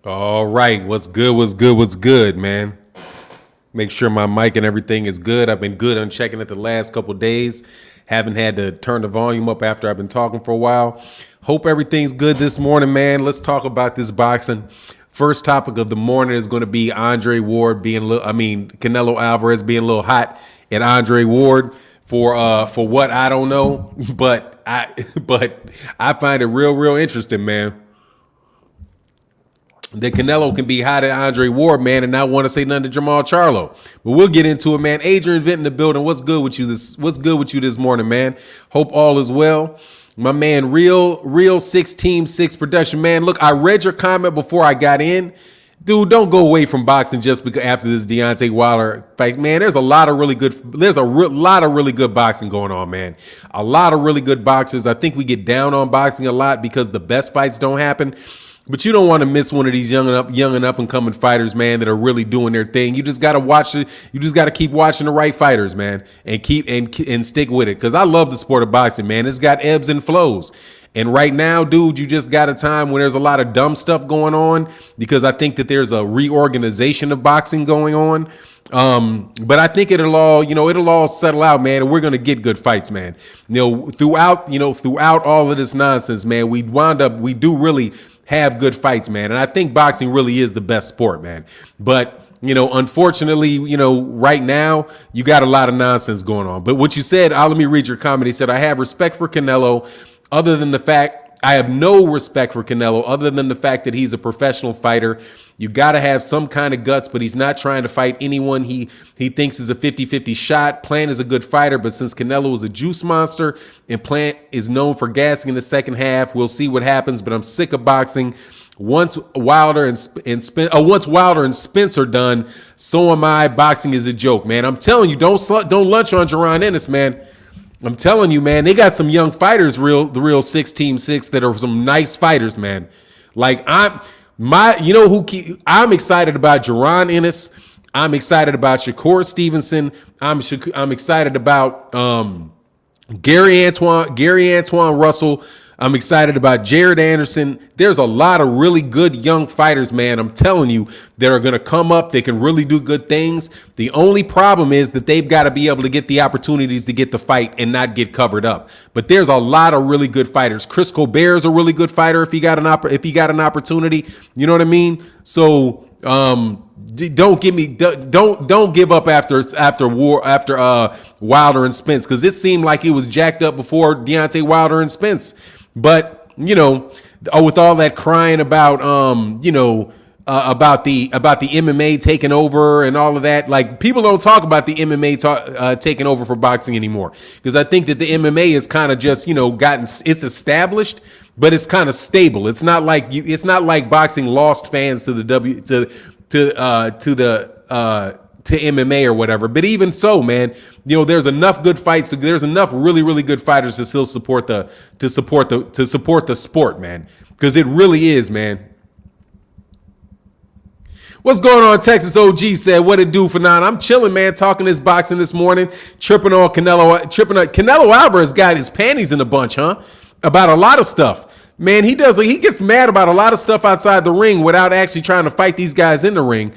All right, what's good? What's good? What's good, man? Make sure my mic and everything is good. I've been good on checking it the last couple days. Haven't had to turn the volume up after I've been talking for a while. Hope everything's good this morning, man. Let's talk about this boxing. First topic of the morning is going to be Andre Ward being, Canelo Alvarez being a little hot, and Andre Ward for what I don't know, but I find it real interesting, man. That Canelo can be hot at Andre Ward, man, and not want to say nothing to Jamal Charlo. But we'll get into it, man. Adrian Vent in the building. What's good with you this morning, man? Hope all is well. My man, real 6 Team 6 production, man. Look, I read your comment before I got in. Dude, don't go away from boxing just because after this Deontay Wilder fight, man. There's a lot of really good boxing going on, man. A lot of really good boxers. I think we get down on boxing a lot because the best fights don't happen. But you don't want to miss one of these young and up and coming fighters, man, that are really doing their thing. You just got to watch it. You just got to keep watching the right fighters, man, and stick with it. Because I love the sport of boxing, man. It's got ebbs and flows. And right now, dude, you just got a time when there's a lot of dumb stuff going on because I think that there's a reorganization of boxing going on. But I think it'll all settle out, man, and we're gonna get good fights, man. Throughout all of this nonsense, man, we do really have good fights, man. And I think boxing really is the best sport, man. But unfortunately, right now you got a lot of nonsense going on. But what you said, let me read your comment. He said, I have respect for Canelo other than the fact I have no respect for Canelo other than the fact that he's a professional fighter. You got to have some kind of guts, but he's not trying to fight anyone he thinks is a 50-50 shot. Plant is a good fighter, but since Canelo is a juice monster and Plant is known for gassing in the second half, we'll see what happens, but I'm sick of boxing. Once Wilder and Spence are done, so am I. Boxing is a joke, man. I'm telling you, don't lunch on Jaron Ennis, man. I'm telling you, man, they got some young fighters, the real 6 Team 6 that are some nice fighters, man. Like I'm excited about Jaron Ennis. I'm excited about Shakur Stevenson. I'm excited about Gary Antoine Russell. I'm excited about Jared Anderson. There's a lot of really good young fighters, man. I'm telling you, that are going to come up. They can really do good things. The only problem is that they've got to be able to get the opportunities to get the fight and not get covered up. But there's a lot of really good fighters. Chris Colbert is a really good fighter if he got an opportunity. You know what I mean? So don't give up after Wilder and Spence, because it seemed like it was jacked up before Deontay Wilder and Spence. But with all that crying about about the MMA taking over and all of that, like people don't talk about the MMA taking over for boxing anymore, because I think that the MMA is kind of just it's established, but it's kind of stable. It's not like boxing lost fans to the to MMA or whatever. But even so, man, there's enough good fights. There's enough really good fighters to still support the sport, man, because it really is, man. What's going on? Texas OG said, what it do, Fannon? I'm chilling, man, talking this boxing this morning, tripping on Canelo Alvarez got his panties in a bunch, huh? About a lot of stuff. Man, he gets mad about a lot of stuff outside the ring without actually trying to fight these guys in the ring.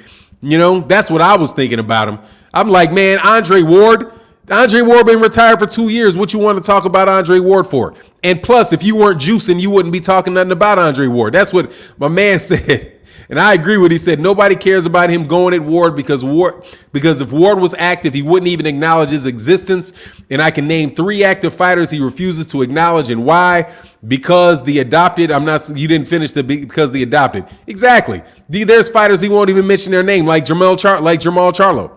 That's what I was thinking about him. I'm like, man, Andre Ward been retired for 2 years. What you want to talk about Andre Ward for? And plus, if you weren't juicing, you wouldn't be talking nothing about Andre Ward. That's what my man said. And I agree with what he said. Nobody cares about him going at Ward because if Ward was active, he wouldn't even acknowledge his existence. And I can name 3 active fighters he refuses to acknowledge, and why? Because the adopted. You didn't finish because the adopted. Exactly. There's fighters he won't even mention their name, like Jamal Charlo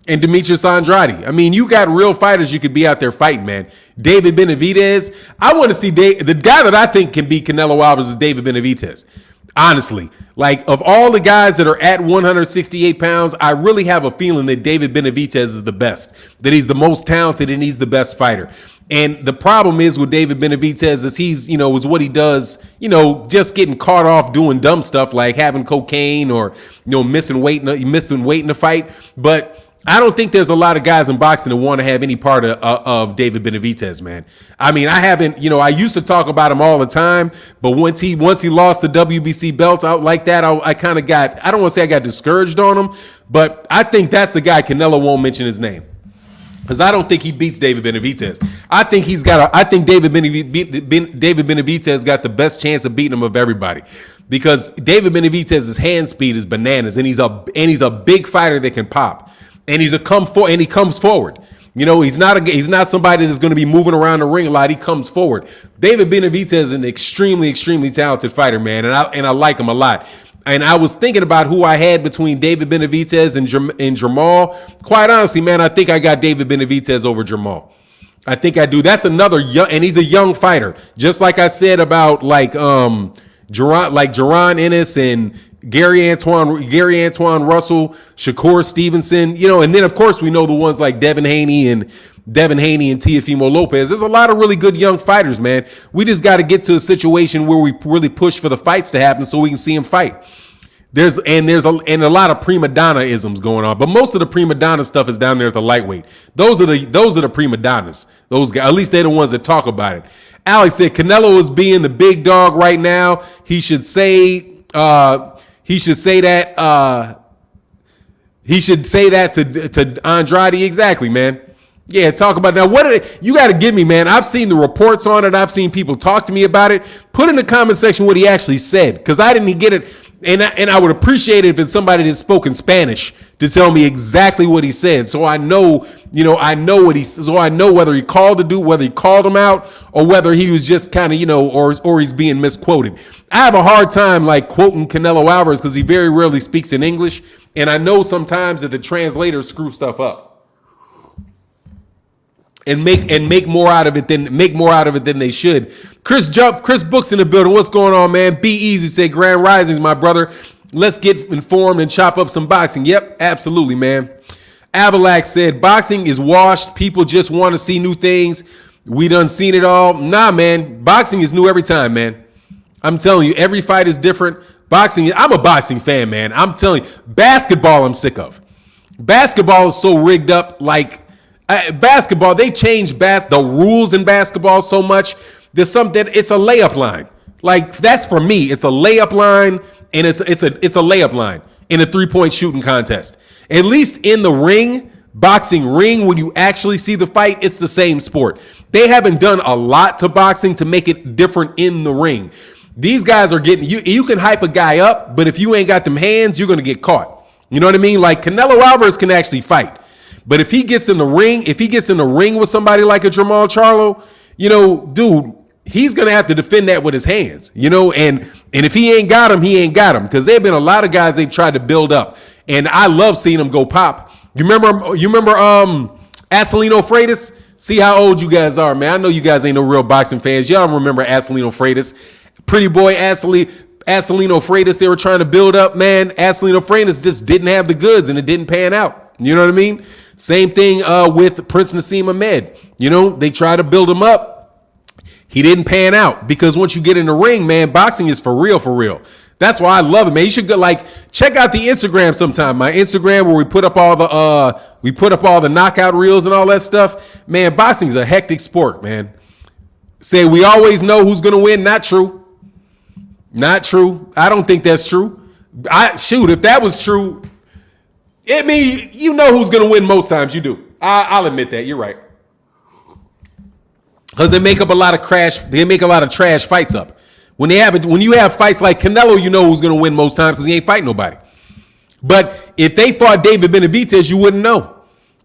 and Demetrius Andrade. I mean, you got real fighters you could be out there fighting, man. David Benavidez. I want to see the guy that I think can beat Canelo Alvarez is David Benavidez. Honestly, like of all the guys that are at 168 pounds, I really have a feeling that David Benavidez is the best, that he's the most talented and he's the best fighter. And the problem is with David Benavidez is is what he does, just getting caught off doing dumb stuff like having cocaine or, missing weight in the fight. But I don't think there's a lot of guys in boxing that want to have any part of David Benavidez, man. I mean, I haven't, I used to talk about him all the time, but once he lost the WBC belt out like that, I kind of I don't want to say I got discouraged on him, but I think that's the guy Canelo won't mention his name. Because I don't think he beats David Benavidez. I think David Benavidez got the best chance of beating him of everybody. Because David Benavidez's hand speed is bananas, and he's a big fighter that can pop. And he comes forward. He's not somebody that's going to be moving around the ring a lot. He comes forward. David Benavidez is an extremely, extremely talented fighter, man, and I like him a lot. And I was thinking about who I had between David Benavidez and Jamal. Quite honestly, man, I think I got David Benavidez over Jamal. I think I do. That's another young, and he's a young fighter. Just like I said about Jaron Ennis and Gary Antoine Russell, Shakur Stevenson, and then of course we know the ones like Devin Haney and Teofimo Lopez. There's a lot of really good young fighters, man. We just got to get to a situation where we really push for the fights to happen so we can see them fight. There's a lot of prima donna isms going on, but most of the prima donna stuff is down there at the lightweight. Those are the prima donnas. Those guys, at least they're the ones that talk about it. Alex said Canelo is being the big dog right now. He should say that to Andrade. Exactly, man. Yeah, talk about now. You got to give me, man. I've seen the reports on it. I've seen people talk to me about it. Put in the comment section what he actually said, because I didn't get it, and I would appreciate it if it's somebody that spoke in Spanish to tell me exactly what he said, so I know, so I know whether he called the dude, whether he called him out, or whether he was just kind of, or he's being misquoted. I have a hard time quoting Canelo Alvarez because he very rarely speaks in English, and I know sometimes that the translators screw stuff up. And make more out of it than they should. Chris Books in the building. What's going on, man? Be easy. Say Grand Risings, my brother. Let's get informed and chop up some boxing. Yep, absolutely, man. Avalax said boxing is washed. People just want to see new things. We done seen it all. Nah, man. Boxing is new every time, man. I'm telling you, every fight is different. I'm a boxing fan, man. I'm telling you, basketball I'm sick of. Basketball is so rigged up basketball, they changed the rules in basketball so much. There's something, it's a layup line. That's for me. It's a layup line, and it's a layup line in a 3-point shooting contest. At least in the ring, boxing ring, when you actually see the fight, it's the same sport. They haven't done a lot to boxing to make it different in the ring. These guys are getting you can hype a guy up, but if you ain't got them hands, you're gonna get caught. You know what I mean? Canelo Alvarez can actually fight. But if he gets in the ring, with somebody like a Jamal Charlo, dude, he's going to have to defend that with his hands, and if he ain't got him, he ain't got him, because there have been a lot of guys they've tried to build up, and I love seeing them go pop. You remember Acelino Freitas? See how old you guys are, man. I know you guys ain't no real boxing fans. Y'all remember Acelino Freitas. Pretty boy Acelino Freitas they were trying to build up, man. Acelino Freitas just didn't have the goods, and it didn't pan out. You know what I mean? Same thing with Prince Nassim Ahmed. They try to build him up. He didn't pan out, because once you get in the ring, man, boxing is for real, for real. That's why I love it, man. You should go check out the Instagram sometime. My Instagram, where we put up all the knockout reels and all that stuff. Man, boxing is a hectic sport, man. Say we always know who's gonna win. Not true. Not true. I don't think that's true. If that was true, it mean you know who's gonna win most times. You do. I'll admit that. You're right. Because they make up a lot of trash fights up. When you have fights like Canelo, you know who's gonna win most times because he ain't fighting nobody. But if they fought David Benavidez, you wouldn't know.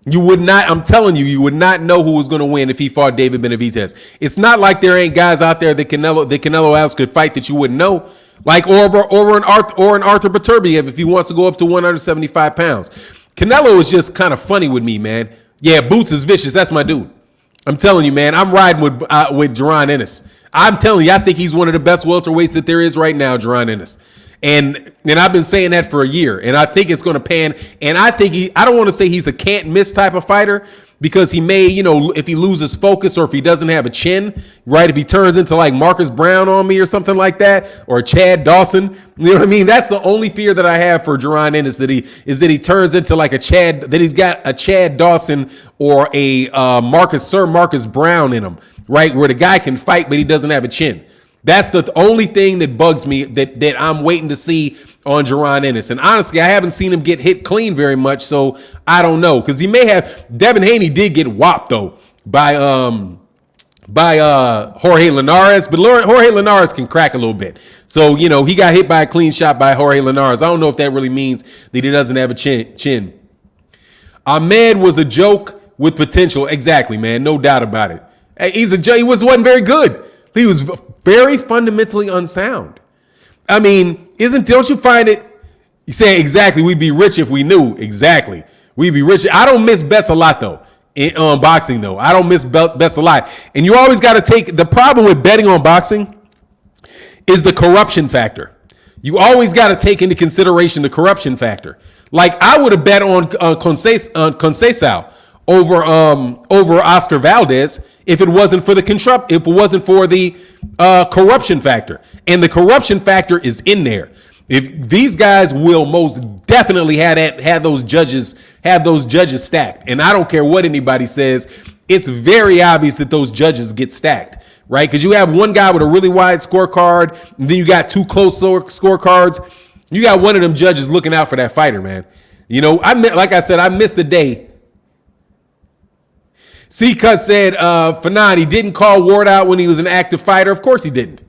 You would not. I'm telling you, you would not know who was gonna win if he fought David Benavidez. It's not like there ain't guys out there that Canelo Alvarez could fight that you wouldn't know. Or an Arthur Beterbiev if he wants to go up to 175 pounds. Canelo is just kind of funny with me, man. Yeah, Boots is vicious. That's my dude. I'm telling you, man. I'm riding with Jaron Ennis. I'm telling you, I think he's one of the best welterweights that there is right now, Jaron Ennis. And I've been saying that for a year, and I think it's going to pan. And I think I don't want to say he's a can't miss type of fighter, because he may, if he loses focus or if he doesn't have a chin, right? If he turns into like Marcus Brown on me or something like that, or Chad Dawson, you know what I mean? That's the only fear that I have for Jaron Ennis, that he turns into like that he's got a Chad Dawson or a Sir Marcus Brown in him, right? Where the guy can fight, but he doesn't have a chin. That's the only thing that bugs me that I'm waiting to see on Jaron Ennis. And honestly, I haven't seen him get hit clean very much, so I don't know. Because he may have. Devin Haney did get whopped though by Jorge Linares, but Jorge Linares can crack a little bit. So he got hit by a clean shot by Jorge Linares. I don't know if that really means that he doesn't have a chin. Ahmed was a joke with potential. Exactly, man. No doubt about it. He wasn't very good. He was very fundamentally unsound. I mean, don't you find it? You say exactly. We'd be rich if we knew. Exactly. We'd be rich. I don't miss bets a lot though. On boxing though, I don't miss bets a lot. And you always got to take the problem with betting on boxing is the corruption factor. You always got to take into consideration the corruption factor. Like I would have bet on Conceição over Oscar Valdez if it wasn't for the corruption factor. And the corruption factor is in there. If these guys will most definitely have those judges stacked. And I don't care what anybody says, it's very obvious that those judges get stacked, right? Because you have one guy with a really wide scorecard, and then you got two close scorecards. You got one of them judges looking out for that fighter, man. Like I said, I missed the day. C-Cut said, Fannon, he didn't call Ward out when he was an active fighter. Of course he didn't.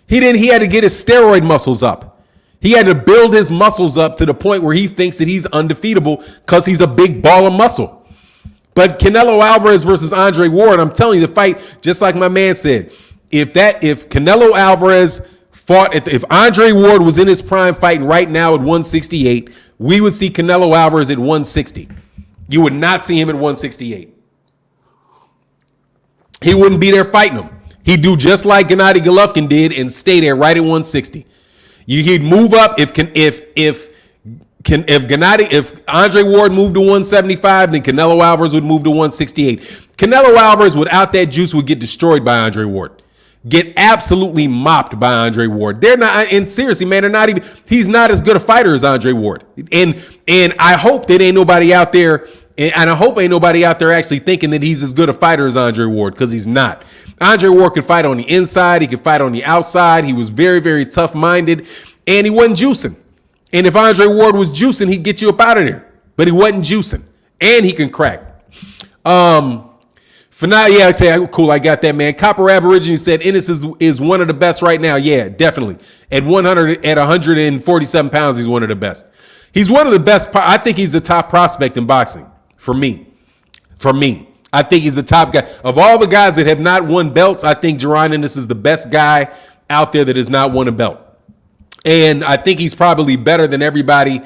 He had to get his steroid muscles up. He had to build his muscles up to the point where he thinks that he's undefeatable because he's a big ball of muscle. But Canelo Alvarez versus Andre Ward, I'm telling you, the fight, just like my man said, if Canelo Alvarez if Andre Ward was in his prime fighting right now at 168, we would see Canelo Alvarez at 160. You would not see him at 168. He wouldn't be there fighting him. He'd do just like Gennady Golovkin did and stay there right at 160. He'd move up if Andre Ward moved to 175, then Canelo Alvarez would move to 168. Canelo Alvarez without that juice would get destroyed by Andre Ward. Get absolutely mopped by Andre Ward. They're not, and seriously, man, he's not as good a fighter as Andre Ward. And I hope that ain't nobody out there. And I hope ain't nobody out there actually thinking that he's as good a fighter as Andre Ward, because he's not. Andre Ward could fight on the inside. He could fight on the outside. He was very, very tough-minded, and he wasn't juicing. And if Andre Ward was juicing, he'd get you up out of there. But he wasn't juicing, and he can crack. For now, yeah, I'd say, cool, I got that, man. Copper Aborigine said Ennis is one of the best right now. Yeah, definitely. At 147 pounds, he's one of the best. He's one of the best. I think he's the top prospect in boxing. For me, I think he's the top guy. Of all the guys that have not won belts, I think Jaron Ennis is the best guy out there that has not won a belt. And I think he's probably better than anybody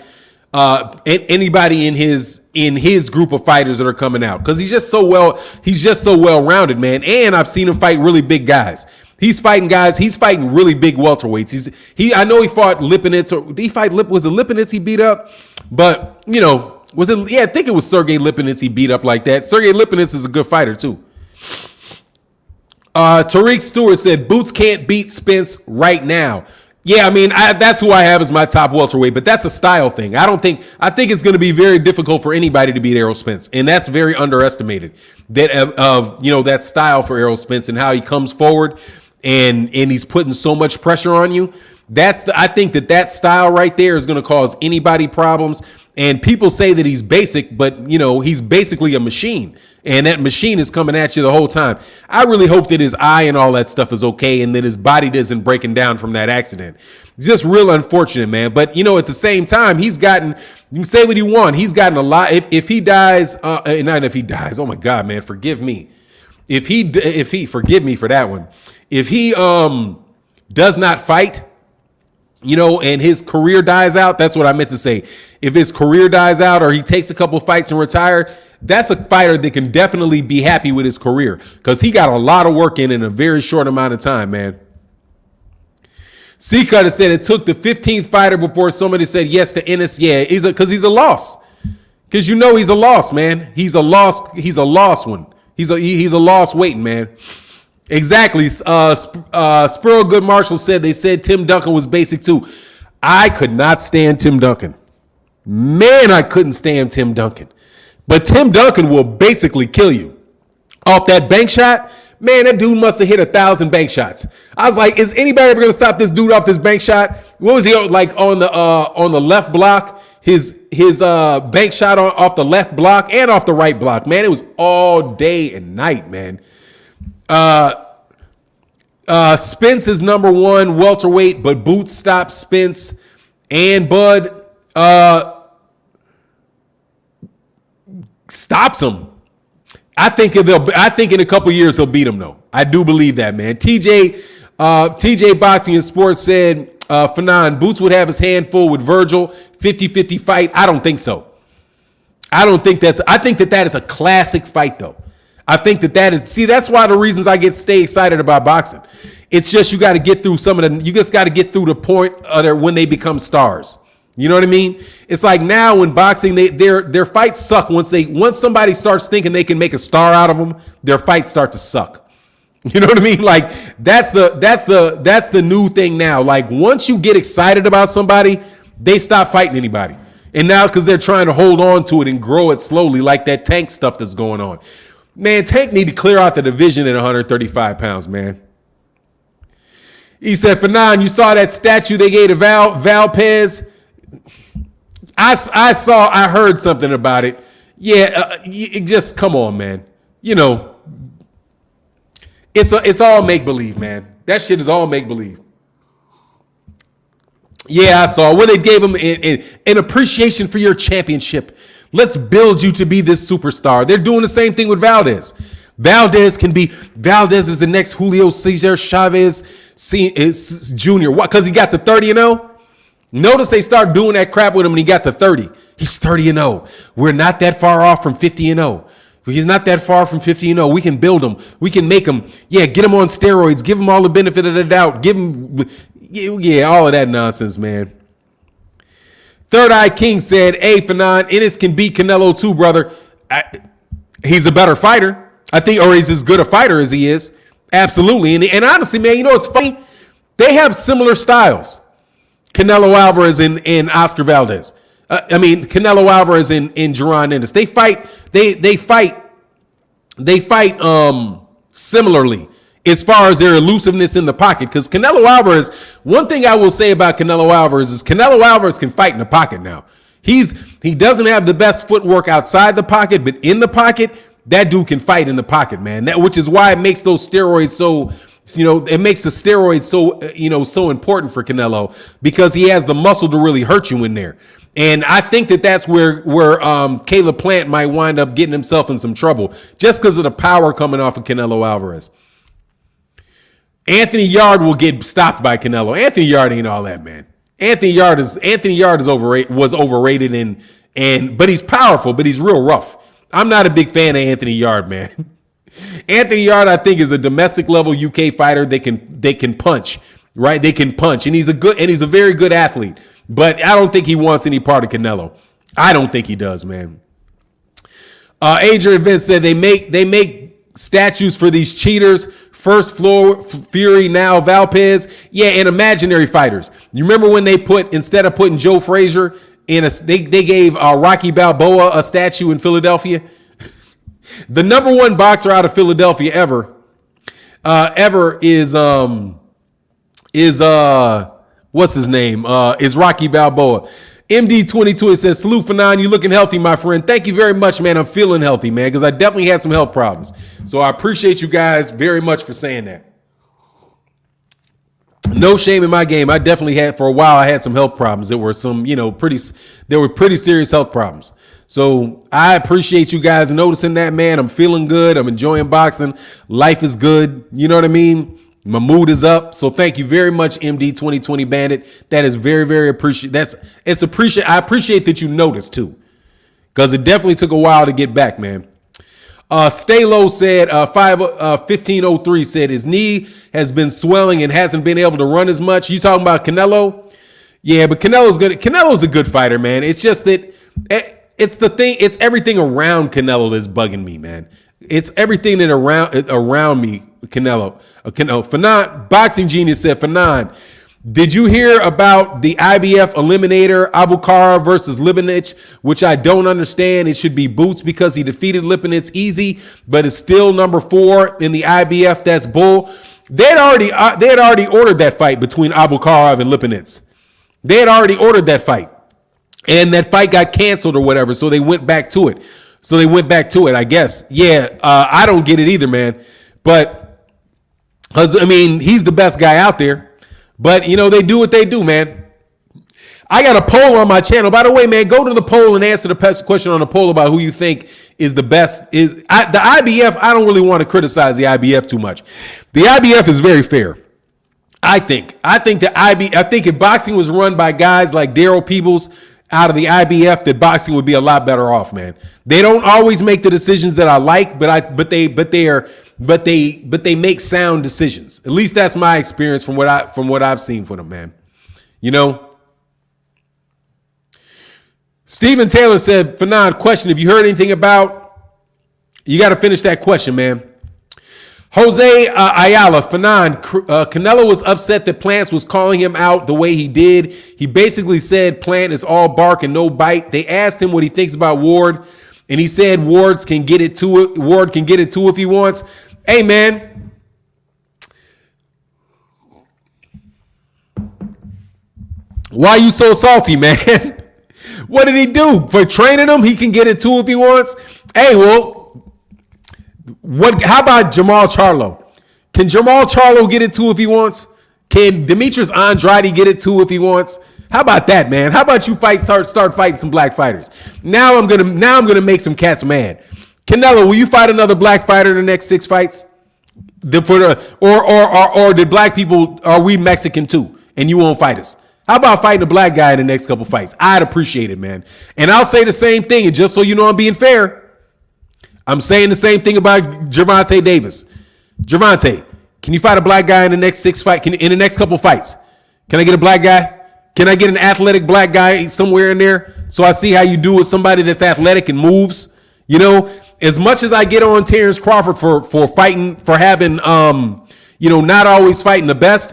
in his group of fighters that are coming out, because he's just so well-rounded, man. And I've seen him fight really big guys. He's fighting really big welterweights. I know he fought Lipinets, or did he fight was it Lipinets he beat up? But was it? Yeah, I think it was Sergey Lipinets he beat up like that. Sergey Lipinets is a good fighter too. Tariq Stewart said Boots can't beat Spence right now. Yeah, I mean, that's who I have as my top welterweight, but that's a style thing. I think it's going to be very difficult for anybody to beat Errol Spence, and that's very underestimated. That style for Errol Spence and how he comes forward and he's putting so much pressure on you. I think that style right there is going to cause anybody problems. And people say that he's basic, but he's basically a machine, and that machine is coming at you the whole time. I really hope that his eye and all that stuff is okay, and that his body isn't breaking down from that accident. It's just real unfortunate, man. But at the same time, you can say what you want. He's gotten a lot. If he dies, not if he dies. Oh my God, man, forgive me. If he forgive me for that one. If he does not fight, and his career dies out, that's what I meant to say. If his career dies out or he takes a couple fights and retire, that's a fighter that can definitely be happy with his career, because he got a lot of work in a very short amount of time, man. C-Cutter said it took the 15th fighter before somebody said yes to Ennis. Yeah, because he's a loss. Because you know he's a loss, man. He's a lost one. He's a lost waiting, man. Exactly. Spurl Good Marshall said they said Tim Duncan was basic too. I could not stand Tim Duncan. Man, I couldn't stand Tim Duncan. But Tim Duncan will basically kill you. Off that bank shot, man, that dude must have hit 1,000 bank shots. I was like, is anybody ever gonna stop this dude off this bank shot? What was he like on the left block? His bank shot off the left block and off the right block. Man, it was all day and night, man. Spence is number one welterweight, but Boots stopped Spence and Bud stops him. I think in a couple years he'll beat him though. I do believe that, man. TJ Boxing and Sports said Fannon, Boots would have his hand full with Virgil. 50-50 fight. I don't think so. I think that is a classic fight though. I think that is, see, that's why the reasons I stay excited about boxing. It's just you got to get through you just got to get through the point when they become stars. You know what I mean? It's like now in boxing, their fights suck once somebody starts thinking they can make a star out of them, their fights start to suck. You know what I mean? Like that's the new thing now. Like once you get excited about somebody, they stop fighting anybody. And now it's because they're trying to hold on to it and grow it slowly, like that Tank stuff that's going on. Man, Tank need to clear out the division at 135 pounds, man. He said, Fannon, you saw that statue they gave to Valpez? I heard something about it. Yeah, just come on, man. You know, it's all make-believe, man. That shit is all make-believe. Yeah, I saw where they gave him an appreciation for your championship. Let's build you to be this superstar. They're doing the same thing with Valdez. Valdez is the next Julio Cesar Chavez Jr. What? Because he got the 30-0? Notice they start doing that crap with him when he got to 30. He's 30-0. We're not that far off from 50-0. He's not that far from 50-0. We can build him. We can make him, get him on steroids. Give him all the benefit of the doubt. Give him, all of that nonsense, man. Third Eye King said, hey, Fannon, Ennis can beat Canelo too, brother. He's a better fighter. I think, or he's as good a fighter as he is. Absolutely. And honestly, man, you know what's funny? They have similar styles. Canelo Alvarez and Oscar Valdez. Canelo Alvarez and Jaron Ennis. They fight similarly as far as their elusiveness in the pocket. Because Canelo Alvarez, one thing I will say about Canelo Alvarez is Canelo Alvarez can fight in the pocket now. He doesn't have the best footwork outside the pocket, but in the pocket, that dude can fight in the pocket, man. Which is why it makes those steroids so, it makes the steroids so, so important for Canelo, because he has the muscle to really hurt you in there. And I think that's where Caleb Plant might wind up getting himself in some trouble just because of the power coming off of Canelo Alvarez. Anthony Yard will get stopped by Canelo. Anthony Yard ain't all that, man. Anthony Yard is overrated, was overrated but he's powerful, but he's real rough. I'm not a big fan of Anthony Yard, man. Anthony Yard, I think, is a domestic level UK fighter. They can punch, right? They can punch, and he's a very good athlete. But I don't think he wants any part of Canelo. I don't think he does, man. Adrian Vince said they make statues for these cheaters. First Floor Fury, now Valpez. Yeah, and imaginary fighters. You remember when instead of putting Joe Frazier they gave Rocky Balboa a statue in Philadelphia? The number one boxer out of Philadelphia ever is what's his name? Is Rocky Balboa. MD22 says, salute Fannon, you looking healthy, my friend. Thank you very much, man. I'm feeling healthy, man, because I definitely had some health problems. So I appreciate you guys very much for saying that. No shame in my game. I definitely had, for a while, I had some health problems. There were some, pretty serious health problems. So I appreciate you guys noticing that, man. I'm feeling good. I'm enjoying boxing. Life is good. You know what I mean? My mood is up. So thank you very much, MD 2020 Bandit. That is very, very appreciated. I appreciate that you noticed too, because it definitely took a while to get back, man. Stay Low said, 1503 said his knee has been swelling and hasn't been able to run as much. You talking about Canelo? Yeah, but Canelo's a good fighter, man. It's just that It's the thing. It's everything around Canelo that's bugging me, man. It's everything that around me, Canelo. Fannon, Boxing Genius said, Fannon, did you hear about the IBF eliminator Abukar versus Lipinets, which I don't understand. It should be Boots because he defeated Lipinets easy, but is still number 4 in the IBF. That's bull. They had already ordered that fight between Abukar and Lipinets. They had already ordered that fight, and that fight got canceled or whatever. So they went back to it. I guess. Yeah, I don't get it either, man. But I mean, he's the best guy out there. But, you know, they do what they do, man. I got a poll on my channel. By the way, man, go to the poll and answer the question on the poll about who you think is the best. The IBF, I don't really want to criticize the IBF too much. The IBF is very fair, I think. I think if boxing was run by guys like Daryl Peebles out of the IBF, that boxing would be a lot better off, man. They don't always make the decisions that I like, but they make sound decisions. At least that's my experience from what I've seen for them, man. You know. Stephen Taylor said, Fannon, question, have you heard anything about? You got to finish that question, man. Jose Ayala, Fannon, Canelo was upset that Plants was calling him out the way he did. He basically said Plant is all bark and no bite. They asked him what he thinks about Ward, and he said Ward can get it too if he wants. Hey, man. Why you so salty, man? What did he do? For training him, he can get it too if he wants. Hey, well, how about Jamal Charlo? Can Jamal Charlo get it too if he wants? Can Demetrius Andrade get it too if he wants? How about that, man? How about you start fighting some black fighters? Now I'm gonna make some cats mad. Canelo, will you fight another black fighter in the next 6 fights? Or did black people, are we Mexican too? And you won't fight us? How about fighting a black guy in the next couple fights? I'd appreciate it, man. And I'll say the same thing. And just so you know I'm being fair, I'm saying the same thing about Gervonta Davis. Gervonta, can you fight a black guy in the next 6 fights? In the next couple fights? Can I get a black guy? Can I get an athletic black guy somewhere in there so I see how you do with somebody that's athletic and moves? You know, as much as I get on Terrence Crawford for fighting, for having, not always fighting the best,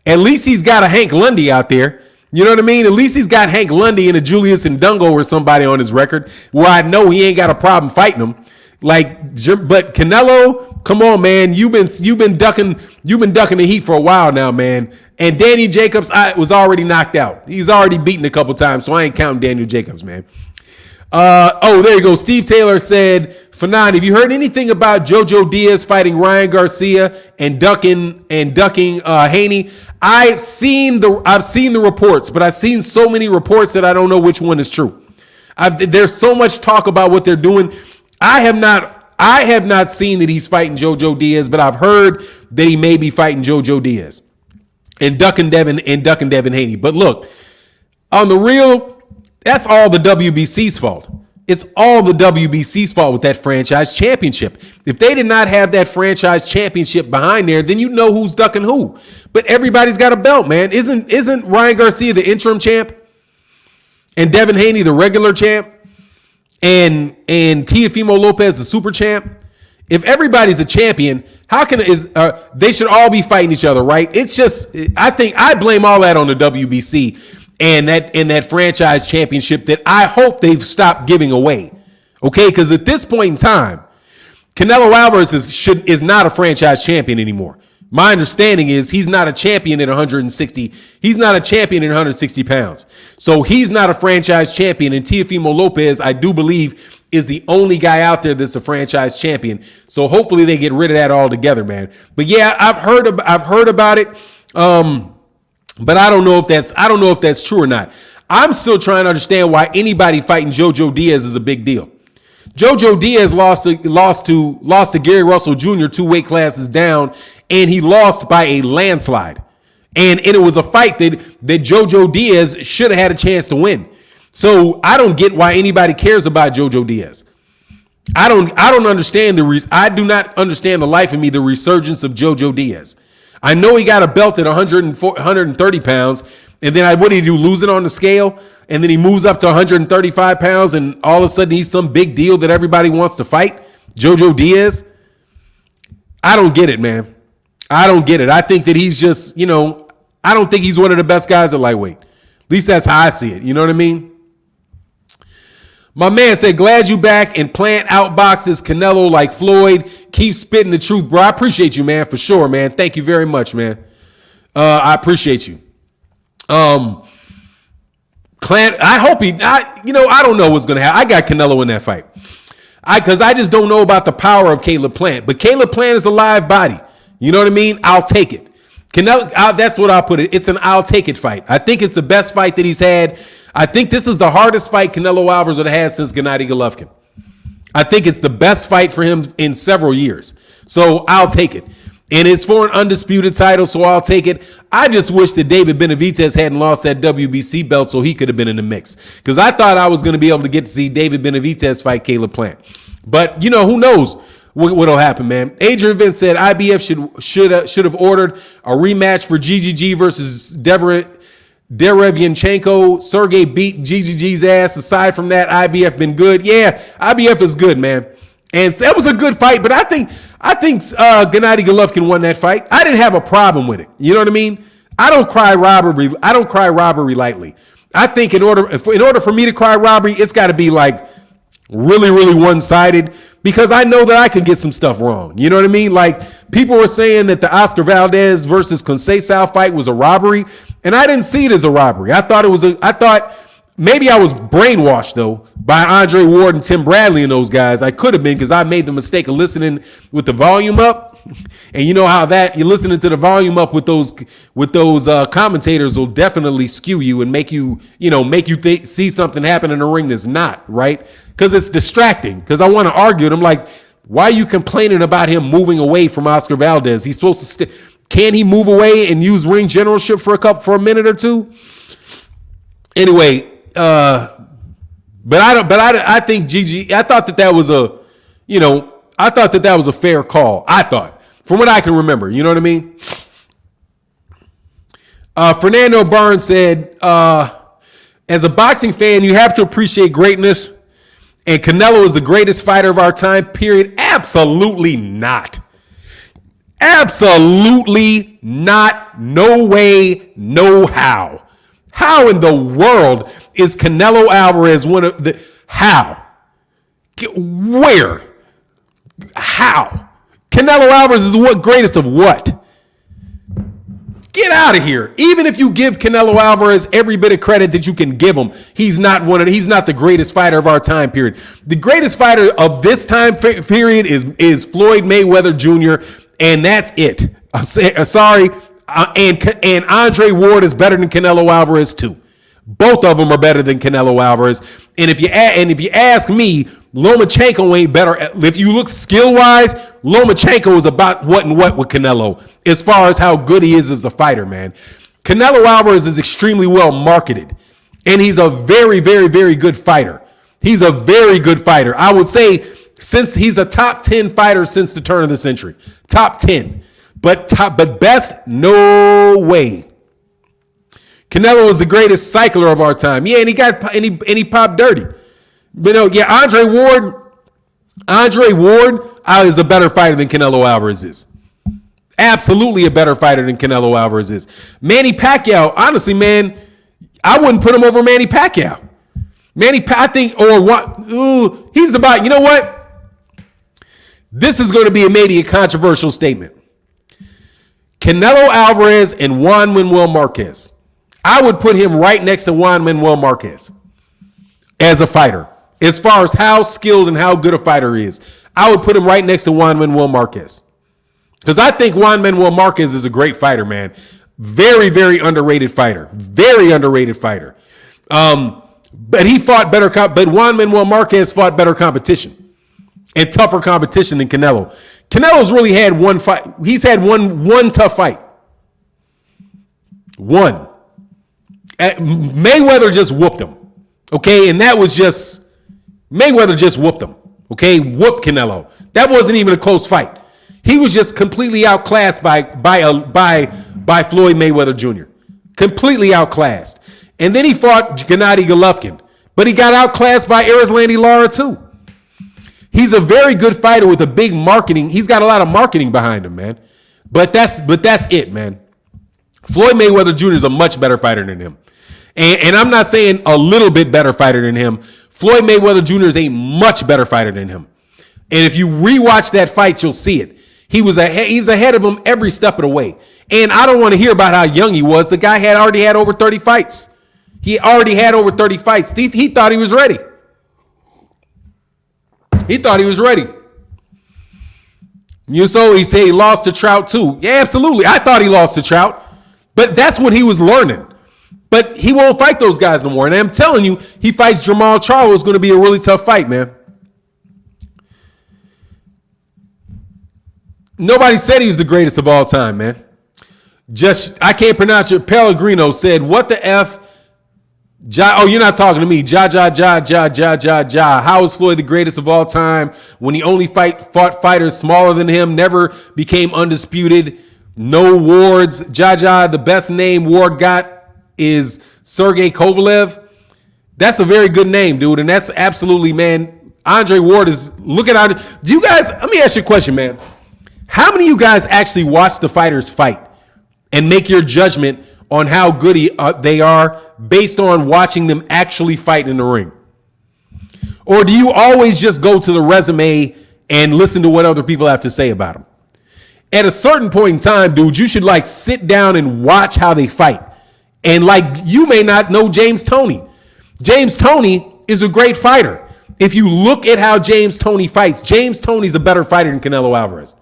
at least he's got a Hank Lundy out there. You know what I mean? At least he's got Hank Lundy and a Julius Ndungo or somebody on his record where I know he ain't got a problem fighting him. But Canelo, come on, man. You've been ducking the heat for a while now, man. And Daniel Jacobs was already knocked out. He's already beaten a couple times, so I ain't counting Daniel Jacobs, man. There you go. Steve Taylor said, Fannon, have you heard anything about Jojo Diaz fighting Ryan Garcia and ducking Haney? I've seen the reports, but I've seen so many reports that I don't know which one is true. There's so much talk about what they're doing. I have not seen that he's fighting Jojo Diaz, but I've heard that he may be fighting Jojo Diaz and ducking Devin Haney. But look, on the real, that's all the WBC's fault. It's all the WBC's fault with that franchise championship. If they did not have that franchise championship behind there, then you know who's ducking who. But everybody's got a belt, man. Isn't Ryan Garcia the interim champ? And Devin Haney the regular champ? And Teofimo Lopez the super champ? If everybody's a champion, how can they should all be fighting each other, right? It's just, I blame all that on the WBC. And that franchise championship that I hope they've stopped giving away. Okay, because at this point in time, Canelo Alvarez is not a franchise champion anymore. My understanding is he's not a champion at 160. He's not a champion at 160 pounds. So he's not a franchise champion. And Teofimo Lopez, I do believe, is the only guy out there that's a franchise champion. So hopefully they get rid of that altogether, man. But yeah, I've heard about it. But I don't know if that's true or not. I'm still trying to understand why anybody fighting Jojo Diaz is a big deal. Jojo Diaz lost to Gary Russell Jr. 2 weight classes down, and he lost by a landslide. And it was a fight that Jojo Diaz should have had a chance to win. So I don't get why anybody cares about Jojo Diaz. I don't understand I do not understand the life of me the resurgence of Jojo Diaz. I know he got a belt at 130 pounds, and then what did he do, lose it on the scale? and then he moves up to 135 pounds, and all of a sudden he's some big deal that everybody wants to fight? Jojo Diaz? I don't get it, man. I don't get it. I think that he's just, I don't think he's one of the best guys at lightweight. At least that's how I see it. You know what I mean? My man said, glad you back and plant outboxes Canelo like Floyd. Keep spitting the truth, bro. I appreciate you, man, for sure, man. Thank you very much, man. I appreciate you. Clint, I hope I don't know what's going to happen. I got Canelo in that fight. Because I just don't know about the power of Caleb Plant. But Caleb Plant is a live body. You know what I mean? I'll take it. Canelo, that's what I'll put it. It's an I'll take it fight. I think it's the best fight that he's had. I think this is the hardest fight Canelo Alvarez would have had since Gennady Golovkin. I think it's the best fight for him in several years. So I'll take it. And it's for an undisputed title, so I'll take it. I just wish that David Benavidez hadn't lost that WBC belt so he could have been in the mix. Because I thought I was going to be able to get to see David Benavidez fight Caleb Plant. But, who knows what'll happen, man. Adrian Vince said IBF should have ordered a rematch for GGG versus Derevianchenko. Sergey beat GGG's ass. Aside from that, IBF been good. Yeah, IBF is good, man. And that was a good fight, but I think Gennady Golovkin won that fight. I didn't have a problem with it. You know what I mean? I don't cry robbery. I don't cry robbery lightly. I think in order for me to cry robbery, it's got to be like really, really one-sided, because I know that I could get some stuff wrong. You know what I mean? Like, people were saying that the Oscar Valdez versus Conceição fight was a robbery, and I didn't see it as a robbery. I thought maybe I was brainwashed, though, by Andre Ward and Tim Bradley and those guys. I could have been, because I made the mistake of listening with the volume up. And you know how that you're listening to the volume up with those commentators will definitely skew you and make you see something happen in the ring that's not right, because it's distracting. Because I want to argue, and I'm like, why are you complaining about him moving away from Oscar Valdez? He's supposed to can he move away and use ring generalship for a minute or two? Anyway, I think GG. I thought that was a fair call. I thought, from what I can remember, you know what I mean? Fernando Barnes said, as a boxing fan, you have to appreciate greatness. And Canelo is the greatest fighter of our time, period. Absolutely not. Absolutely not. No way, no how. How in the world is Canelo Alvarez one of the... How? Where? How? Canelo Alvarez is what greatest of what? Get out of here. Even if you give Canelo Alvarez every bit of credit that you can give him, he's not the greatest fighter of our time period. The greatest fighter of this time period is Floyd Mayweather Jr., and that's it. Sorry. And Andre Ward is better than Canelo Alvarez too. Both of them are better than Canelo Alvarez. And if you ask me, Lomachenko ain't better. If you look skill wise, Lomachenko is about what with Canelo as far as how good he is as a fighter, man. Canelo Alvarez is extremely well marketed, and he's a very, very, very good fighter. He's a very good fighter. I would say since he's a top 10 fighter since the turn of the century, top 10. But best, no way. Canelo is the greatest cycler of our time. Yeah, and he popped dirty. But Andre Ward is a better fighter than Canelo Alvarez is. Absolutely a better fighter than Canelo Alvarez is. Manny Pacquiao, honestly, man, I wouldn't put him over Manny Pacquiao. He's about, you know what? This is going to be maybe a controversial statement. Canelo Alvarez and Juan Manuel Marquez. I would put him right next to Juan Manuel Marquez as a fighter. As far as how skilled and how good a fighter he is, I would put him right next to Juan Manuel Marquez. Because I think Juan Manuel Marquez is a great fighter, man. Very, very underrated fighter. Very underrated fighter. But he fought better. But Juan Manuel Marquez fought better competition and tougher competition than Canelo. Canelo's really had one fight. He's had one tough fight. One. Mayweather just whooped him. Okay, and that was just Mayweather just whooped him. Okay, whooped Canelo. That wasn't even a close fight. He was just completely outclassed by Floyd Mayweather Jr. Completely outclassed. And then he fought Gennady Golovkin. But he got outclassed by Erislandy Lara too. He's a very good fighter with a big marketing. He's got a lot of marketing behind him, man. But that's it, man. Floyd Mayweather Jr. is a much better fighter than him. And I'm not saying a little bit better fighter than him. Floyd Mayweather Jr. is a much better fighter than him. And if you rewatch that fight, you'll see it. He's ahead of him every step of the way. And I don't want to hear about how young he was. The guy already had over 30 fights. He already had over 30 fights. He thought he was ready. He thought he was ready. So he said he lost to Trout too. Yeah, absolutely. I thought he lost to Trout. But that's what he was learning. But he won't fight those guys no more. And I'm telling you, he fights Jermall Charlo. It's going to be a really tough fight, man. Nobody said he was the greatest of all time, man. I can't pronounce it. Pellegrino said, what the F? Oh, you're not talking to me. How is Floyd the greatest of all time when he only fought fighters smaller than him, never became undisputed, no wards? The best name Ward got is Sergey Kovalev. That's a very good name, dude. And that's absolutely, man. Andre Ward is, look at, do you guys, let me ask you a question, man. How many of you guys actually watch the fighters fight and make your judgment on how good they are based on watching them actually fight in the ring? Or do you always just go to the resume and listen to what other people have to say about them? At a certain point in time, dude, you should sit down and watch how they fight. And you may not know James Toney. James Toney is a great fighter. If you look at how James Toney fights, James Toney's a better fighter than Canelo Alvarez.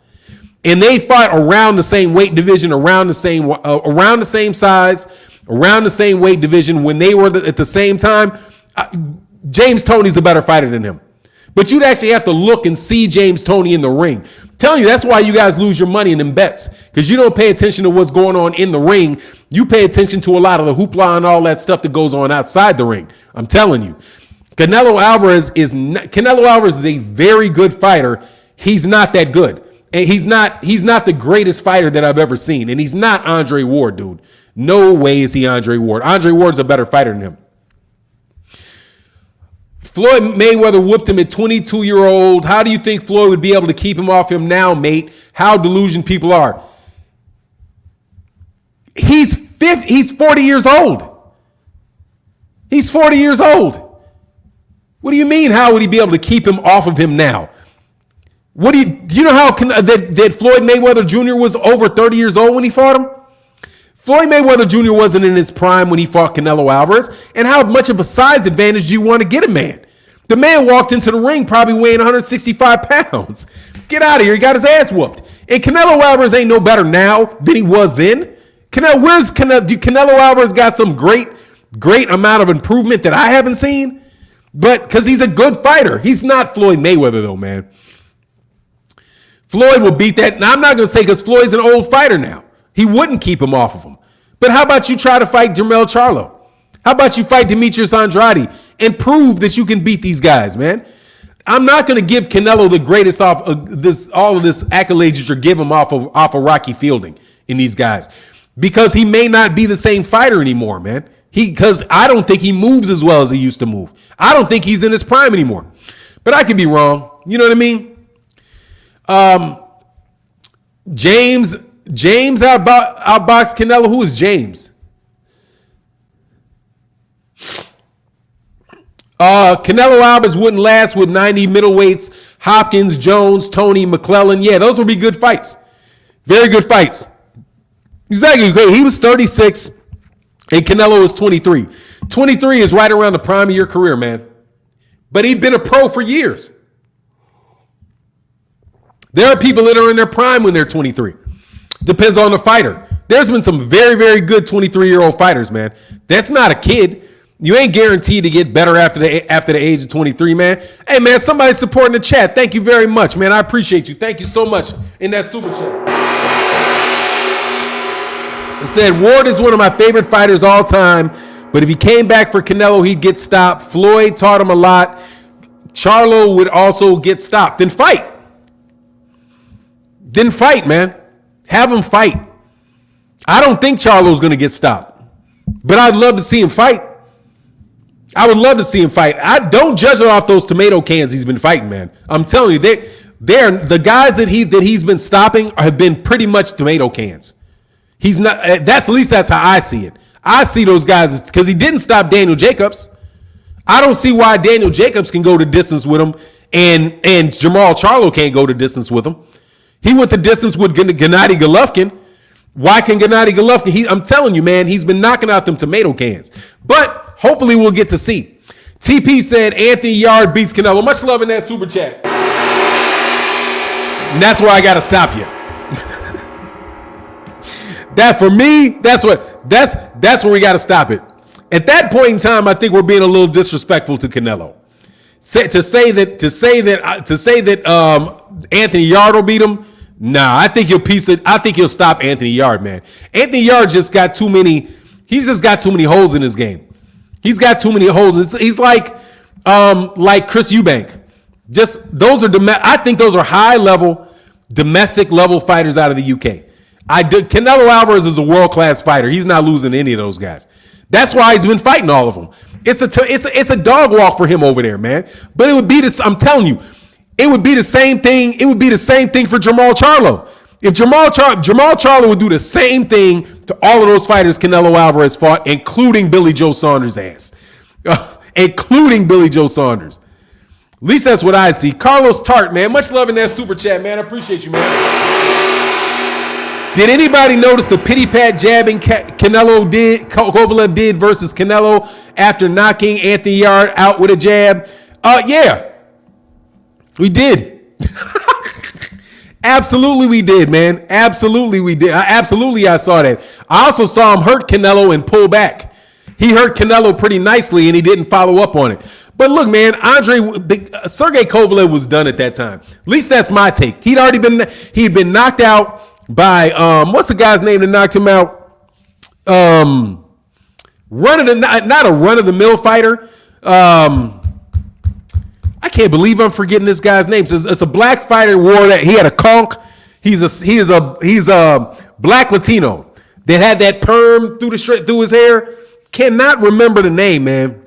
And they fight around the same weight division, around the same size, around the same weight division. When they were at the same time, James Toney's a better fighter than him. But you'd actually have to look and see James Toney in the ring. I'm telling you, that's why you guys lose your money in them bets, because you don't pay attention to what's going on in the ring. You pay attention to a lot of the hoopla and all that stuff that goes on outside the ring. I'm telling you, Canelo Alvarez is a very good fighter. He's not that good. And he's not the greatest fighter that I've ever seen. And he's not Andre Ward, dude. No way is he Andre Ward. Andre Ward's a better fighter than him. Floyd Mayweather whooped him at 22-year-old. How do you think Floyd would be able to keep him off him now, mate? How delusional people are. He's 40 years old. He's 40 years old. What do you mean, how would he be able to keep him off of him now? Do you know how that Floyd Mayweather Jr. was over 30 years old when he fought him? Floyd Mayweather Jr. wasn't in his prime when he fought Canelo Alvarez. And how much of a size advantage do you want to get a man? The man walked into the ring probably weighing 165 pounds. Get out of here. He got his ass whooped. And Canelo Alvarez ain't no better now than he was then. Canelo Alvarez got some great amount of improvement that I haven't seen? But because he's a good fighter. He's not Floyd Mayweather, though, man. Floyd will beat that. Now, I'm not going to say because Floyd's an old fighter now. He wouldn't keep him off of him. But how about you try to fight Jermall Charlo? How about you fight Demetrius Andrade and prove that you can beat these guys, man? I'm not going to give Canelo the greatest off of all of this accolades that you're giving him off of Rocky Fielding in these guys, because he may not be the same fighter anymore, man. Because I don't think he moves as well as he used to move. I don't think he's in his prime anymore. But I could be wrong. You know what I mean? James outboxed Canelo. Who is James? Canelo Alvarez wouldn't last with 90 middleweights. Hopkins, Jones, Tony, McClellan. Yeah, those would be good fights. Very good fights. Exactly. He was 36 and Canelo was 23. 23 is right around the prime of your career, man. But he'd been a pro for years. There are people that are in their prime when they're 23. Depends on the fighter. There's been some very, very good 23-year-old fighters, man. That's not a kid. You ain't guaranteed to get better after the age of 23, man. Hey, man, somebody's supporting the chat. Thank you very much, man. I appreciate you. Thank you so much in that super chat. It said, Ward is one of my favorite fighters all time, but if he came back for Canelo, he'd get stopped. Floyd taught him a lot. Charlo would also get stopped. Then fight. Then fight, man. Have him fight. I don't think Charlo's going to get stopped, but I'd love to see him fight. I would love to see him fight. I don't judge it off those tomato cans he's been fighting, man. I'm telling you, they're the guys that he's been stopping have been pretty much tomato cans. He's not. That's at least that's how I see it. I see those guys because he didn't stop Daniel Jacobs. I don't see why Daniel Jacobs can go the distance with him and Jamal Charlo can't go the distance with him. He went the distance with Gennady Golovkin. Why can Gennady Golovkin? I'm telling you, man, he's been knocking out them tomato cans. But hopefully we'll get to see. TP said Anthony Yarde beats Canelo. Much love in that super chat. And that's where I got to stop you. That for me, that's where we got to stop it. At that point in time, I think we're being a little disrespectful to Canelo. To say that Anthony Yarde will beat him. Nah, I think he'll stop Anthony Yarde, man. Anthony Yarde just got too many. He's just got too many holes in his game. He's got too many holes. He's like Chris Eubank. I think those are high level, domestic level fighters out of the UK. Canelo Alvarez is a world class fighter. He's not losing to any of those guys. That's why he's been fighting all of them. It's a dog walk for him over there, man. But it would be this. I'm telling you, it would be the same thing. It would be the same thing for Jamal Charlo. If Jamal Charlo would do the same thing to all of those fighters Canelo Alvarez fought, including Billy Joe Saunders' ass, including Billy Joe Saunders. At least that's what I see. Carlos Tart, man. Much love in that super chat, man. I appreciate you, man. Did anybody notice the pity pat jabbing Kovalev did versus Canelo after knocking Anthony Yarde out with a jab? Yeah, we did. Absolutely, we did, man. Absolutely, we did. I saw that. I also saw him hurt Canelo and pull back. He hurt Canelo pretty nicely, and he didn't follow up on it. But look, man, Sergey Kovalev was done at that time. At least that's my take. He'd been knocked out by what's the guy's name that knocked him out? Not a run of the mill fighter. I can't believe I'm forgetting this guy's name. It's a black fighter. He had a conch. He's a black Latino that had that perm through his hair. Cannot remember the name, man.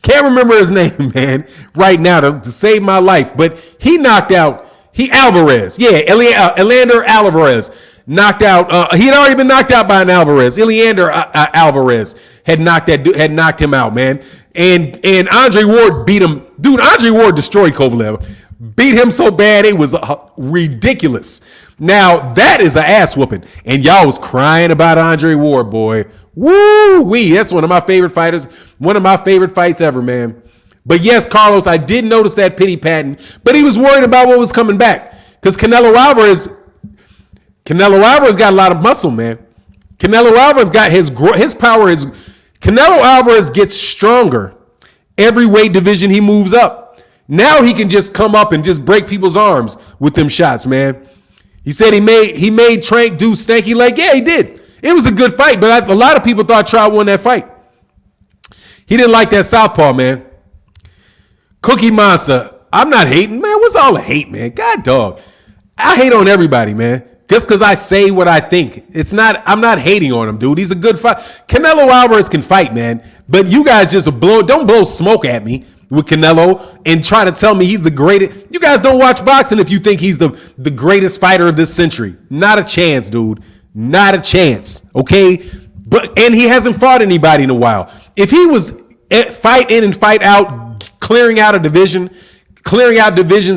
Can't remember his name, man, right now to save my life. But he knocked out. Alvarez. Yeah, Elander Alvarez knocked out. He had already been knocked out by an Alvarez. Elander Alvarez had knocked him out, man. And Andre Ward beat him. Dude, Andre Ward destroyed Kovalev. Beat him so bad it was ridiculous. Now, that is an ass whooping. And y'all was crying about Andre Ward, boy. Woo-wee. That's one of my favorite fighters. One of my favorite fights ever, man. But yes, Carlos, I did notice that pity patting, but he was worried about what was coming back because Canelo Alvarez got a lot of muscle, man. Canelo Alvarez got his power. Canelo Alvarez gets stronger every weight division he moves up. Now he can just come up and just break people's arms with them shots, man. He said he made Trank do stanky leg. Yeah, he did. It was a good fight, but a lot of people thought Trout won that fight. He didn't like that southpaw, man. Cookie Monster, I'm not hating, man. What's all the hate, man? God dog. I hate on everybody, man. Just because I say what I think. I'm not hating on him, dude. He's a good fight. Canelo Alvarez can fight, man. But you guys just don't blow smoke at me with Canelo and try to tell me he's the greatest. You guys don't watch boxing if you think he's the greatest fighter of this century. Not a chance, dude. Not a chance. Okay? And he hasn't fought anybody in a while. If he was fight in and fight out, clearing out divisions,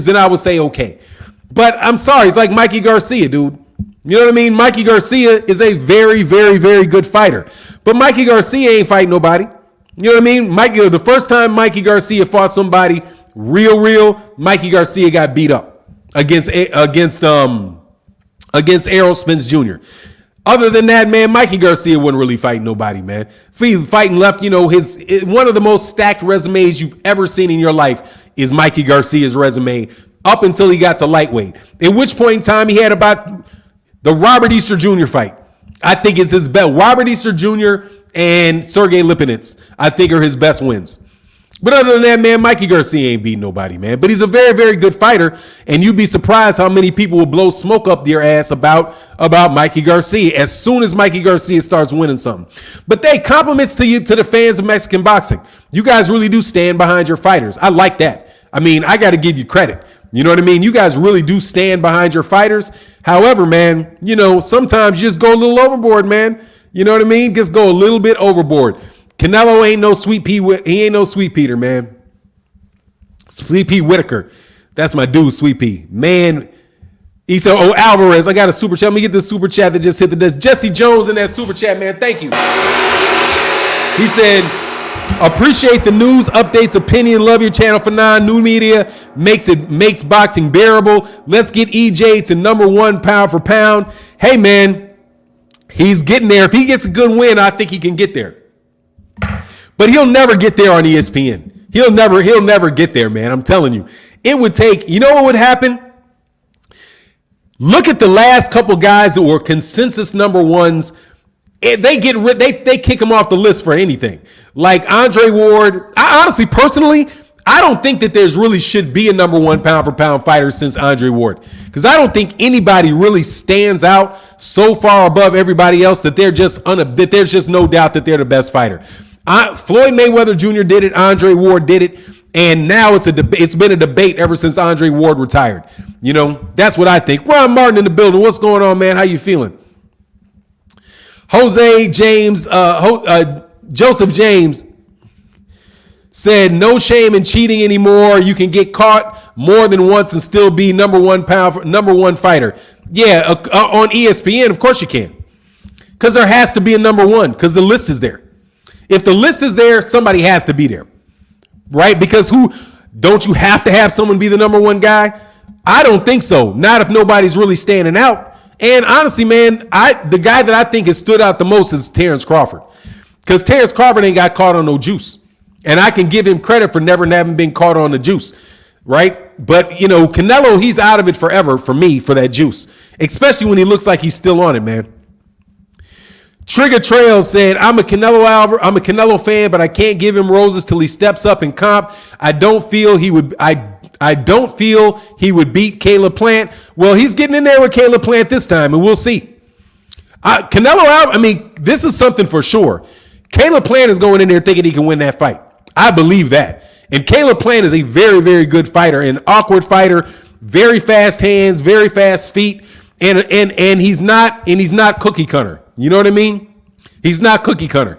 then I would say okay. But I'm sorry, it's like Mikey Garcia, dude. You know what I mean? Mikey Garcia is a very, very, very good fighter. But Mikey Garcia ain't fighting nobody. You know what I mean? The first time Mikey Garcia fought somebody real, Mikey Garcia got beat up against Errol Spence Jr. Other than that, man, Mikey Garcia wouldn't really fight nobody, man. Fighting left, one of the most stacked resumes you've ever seen in your life is Mikey Garcia's resume up until he got to lightweight. At which point in time he had about the Robert Easter Jr. fight. I think it's his best. Robert Easter Jr. and Sergey Lipinets, I think, are his best wins. But other than that, man, Mikey Garcia ain't beating nobody, man. But he's a very, very good fighter, and you'd be surprised how many people will blow smoke up their ass about Mikey Garcia as soon as Mikey Garcia starts winning something. But they compliments to you, to the fans of Mexican boxing. You guys really do stand behind your fighters. I like that. I mean, I got to give you credit. You know what I mean? You guys really do stand behind your fighters. However, man, you know, sometimes you just go a little overboard, man. You know what I mean? Just go a little bit overboard. Canelo ain't no Sweet Pea. He ain't no Sweet Peter, man. Sweet Pea Whitaker. That's my dude, Sweet Pea. Man, he said, oh, Alvarez, I got a super chat. Let me get this super chat that just hit the desk. Jesse Jones in that super chat, man. Thank you. He said, appreciate the news, updates, opinion. Love your channel for new media. Makes boxing bearable. Let's get EJ to #1 pound for pound. Hey, man, he's getting there. If he gets a good win, I think he can get there. But he'll never get there on ESPN. He'll never get there, man. I'm telling you. It would take, you know what would happen? Look at the last couple guys that were consensus #1s. They kick him off the list for anything. Like Andre Ward. I honestly, personally, I don't think that there's really should be a #1 pound for pound fighter since Andre Ward. Because I don't think anybody really stands out so far above everybody else that that there's just no doubt that they're the best fighter. Floyd Mayweather Jr. did it. Andre Ward did it. And now it's been a debate ever since Andre Ward retired. You know, that's what I think. Ron Martin in the building. What's going on, man? How you feeling? Jose James, Joseph James said, no shame in cheating anymore. You can get caught more than once and still be #1 fighter. Yeah, on ESPN, of course you can. Because there has to be a #1 because the list is there. If the list is there, somebody has to be there, right? Because don't you have to have someone be the #1 guy? I don't think so. Not if nobody's really standing out. And honestly, man, the guy that I think has stood out the most is Terrence Crawford. Because Terrence Crawford ain't got caught on no juice. And I can give him credit for never having been caught on the juice, right? But, you know, Canelo, he's out of it forever for me for that juice. Especially when he looks like he's still on it, man. Trigger Trail said, I'm a Canelo fan, but I can't give him roses till he steps up in comp. I don't feel he would beat Caleb Plant. Well, he's getting in there with Caleb Plant this time, and we'll see. This is something for sure. Caleb Plant is going in there thinking he can win that fight. I believe that. And Caleb Plant is a very, very good fighter, an awkward fighter, very fast hands, very fast feet, and he's not cookie cutter. You know what I mean? He's not cookie cutter.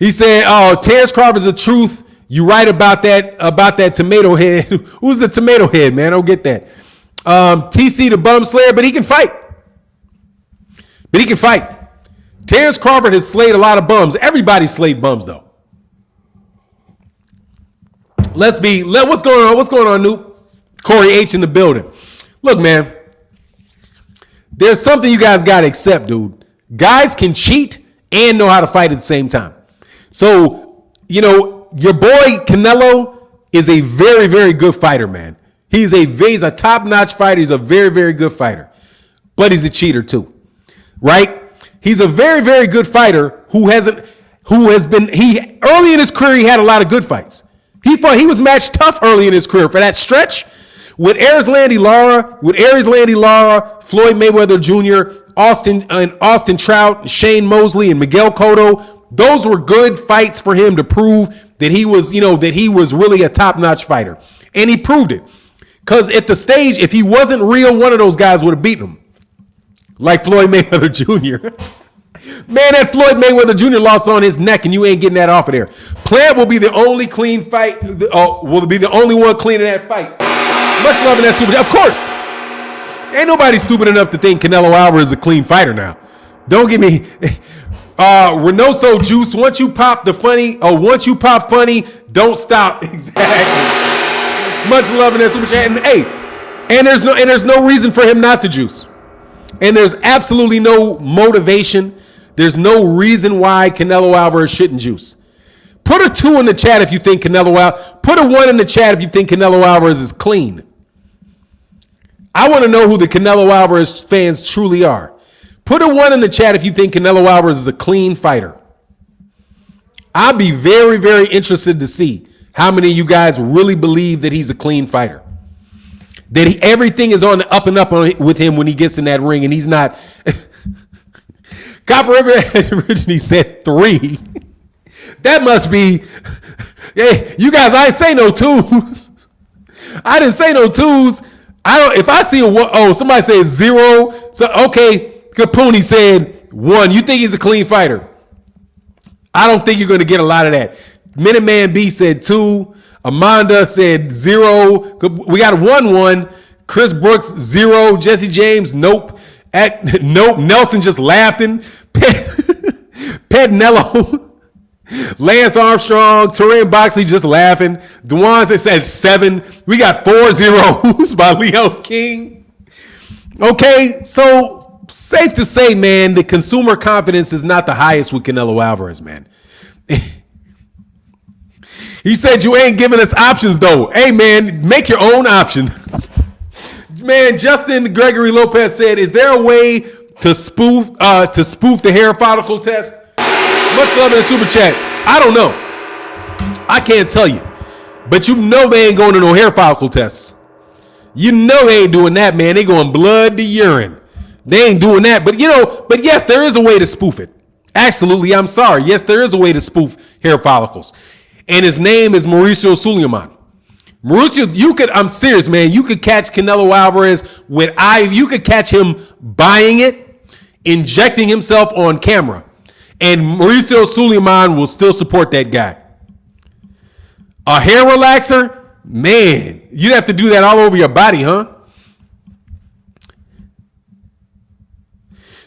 He said, "Oh, Terrence Crawford's the truth. You right about that tomato head. Who's the tomato head, man? I don't get that. TC the bum slayer, but he can fight. Terrence Crawford has slayed a lot of bums. Everybody slayed bums though. What's going on? What's going on, Noop? Corey H in the building. Look, man. There's something you guys got to accept, dude. Guys can cheat and know how to fight at the same time. So, you know, your boy Canelo is a very, very good fighter, man. He's a top-notch fighter. He's a very, very good fighter. But he's a cheater too, right? He's a very, very good fighter early in his career, he had a lot of good fights. He was matched tough early in his career for that stretch. With Aries Landy Lara, Floyd Mayweather Jr., Austin Trout, Shane Mosley, and Miguel Cotto, those were good fights for him to prove that he was really a top-notch fighter. And he proved it. Because at the stage, if he wasn't real, one of those guys would have beaten him. Like Floyd Mayweather Jr. Man, that Floyd Mayweather Jr. lost on his neck, and you ain't getting that off of there. Plant will be the only clean fight, will be the only one cleaning that fight. Much love in that super. Of course. Ain't nobody stupid enough to think Canelo Alvarez is a clean fighter now. Don't get me. Reynoso Juice, once you pop funny, don't stop. Exactly. Much love in that super chat. And hey, and there's no reason for him not to juice. And there's absolutely no motivation. There's no reason why Canelo Alvarez shouldn't juice. Put a 2 in the chat if you think put a 1 in the chat if you think Canelo Alvarez is clean. I want to know who the Canelo Alvarez fans truly are. Put a 1 in the chat if you think Canelo Alvarez is a clean fighter. I'd be very, very interested to see how many of you guys really believe that he's a clean fighter. That everything is on the up and up with him when he gets in that ring, and he's not. Copper originally said 3. That must be. Hey, you guys, I didn't say no 2s. I didn't say no 2s. I don't. If I see a 1, oh, somebody says 0. So okay, Capone said 1. You think he's a clean fighter? I don't think you're going to get a lot of that. Minuteman B said 2. Amanda said 0. We got a 1-1. Chris Brooks 0. Jesse James nope. Nope. Nelson just laughing. Petnello. Lance Armstrong. Terrain Boxley just laughing. Dewan said 7. We got 4 zeros by Leo King. Okay, so safe to say, man, the consumer confidence is not the highest with Canelo Alvarez, man. He said you ain't giving us options, though. Hey, man, make your own option. Man, Justin Gregory Lopez said, is there a way to spoof the hair follicle test? Much love in the super chat. I don't know. I can't tell you. But you know they ain't going to no hair follicle tests. You know they ain't doing that, man. They going blood to urine. They ain't doing that. But, but yes, there is a way to spoof it. Absolutely, I'm sorry. Yes, there is a way to spoof hair follicles. And his name is Mauricio Suleiman. Mauricio, I'm serious, man. You could catch Canelo Alvarez with you could catch him buying it, injecting himself on camera. And Mauricio Suleiman will still support that guy. A hair relaxer? Man, you'd have to do that all over your body, huh?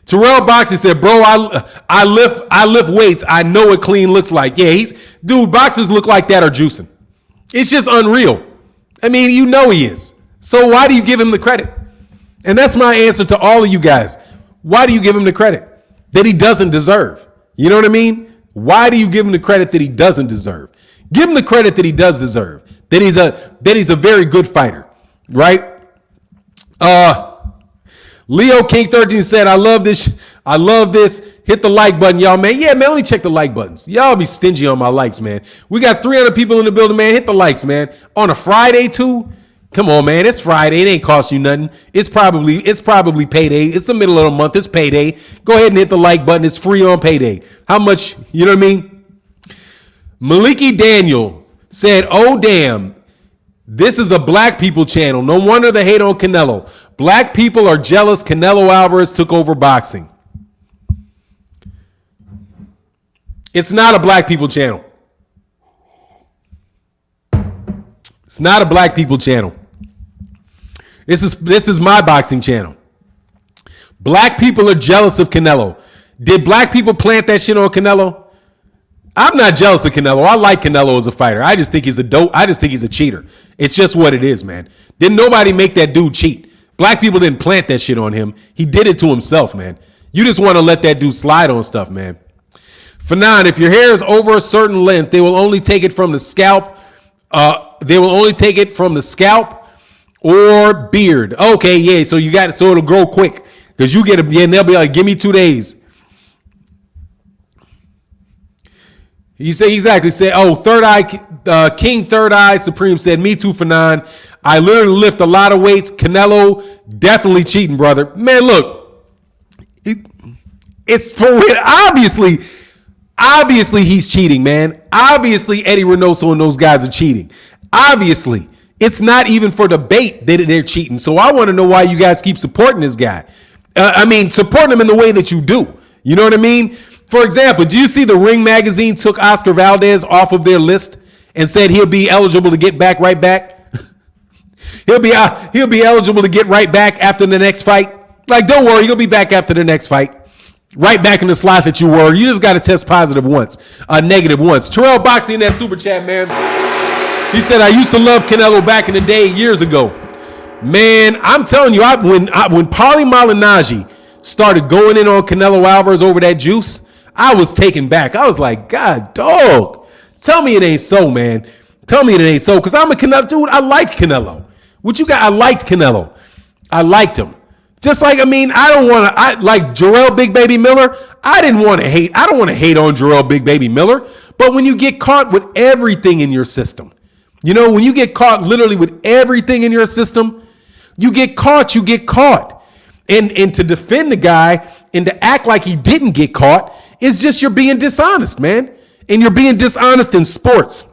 Terrell Boxer said, bro, I lift weights. I know what clean looks like. Yeah, dude, boxers look like that or juicing. It's just unreal. I mean, you know he is. So why do you give him the credit? And that's my answer to all of you guys. Why do you give him the credit that he doesn't deserve? You know what I mean? Why do you give him the credit that he doesn't deserve? Give him the credit that he does deserve. That he's a very good fighter, right? Leo King 13 said, I love this. Hit the like button, y'all, man. Yeah, man, let me check the like buttons. Y'all be stingy on my likes, man. We got 300 people in the building, man. Hit the likes, man. On a Friday, too? Come on, man. It's Friday. It ain't cost you nothing. It's probably payday. It's the middle of the month. It's payday. Go ahead and hit the like button. It's free on payday. How much? You know what I mean? Maliki Daniel said, oh, damn. This is a black people channel. No wonder they hate on Canelo. Black people are jealous Canelo Alvarez took over boxing. It's not a black people channel. It's not a black people channel. This is my boxing channel. Black people are jealous of Canelo. Did black people plant that shit on Canelo? I'm not jealous of Canelo. I like Canelo as a fighter. I just think he's a cheater. It's just what it is, man. Didn't nobody make that dude cheat? Black people didn't plant that shit on him. He did it to himself, man. You just want to let that dude slide on stuff, man. Fannon, if your hair is over a certain length, they will only take it from the scalp. They will only take it from the scalp or beard. Okay, yeah. So it'll grow quick because you get and they'll be like, give me 2 days. He said exactly. Said, oh, Third Eye King Third Eye Supreme said, me too, Fannon. I literally lift a lot of weights. Canelo definitely cheating, brother. Man, look, it's for real. Obviously he's cheating, man. Obviously Eddie Reynoso and those guys are cheating. Obviously, it's not even for debate that they're cheating. So I want to know why you guys keep supporting this guy. Supporting him in the way that you do. You know what I mean? For example, do you see the Ring magazine took Oscar Valdez off of their list and said he'll be eligible to get back right back? He'll be eligible to get right back after the next fight. Like, don't worry, you'll be back after the next fight. Right back in the slot that you were. You just got to test positive once, negative once. Terrell Boxing in that super chat, man. He said, I used to love Canelo back in the day years ago. Man, I'm telling you, when Paulie Malignaggi started going in on Canelo Alvarez over that juice, I was taken back. I was like, God, dog, tell me it ain't so, man. Tell me it ain't so, because I'm a Canelo dude. I liked Canelo. What you got? I liked Canelo. I liked him. Just like, I mean, I like Jarrell Big Baby Miller. I don't want to hate on Jarrell Big Baby Miller. But when you get caught with everything in your system, when you get caught literally with everything in your system, you get caught. And to defend the guy and to act like he didn't get caught is just you're being dishonest, man. And you're being dishonest in sports.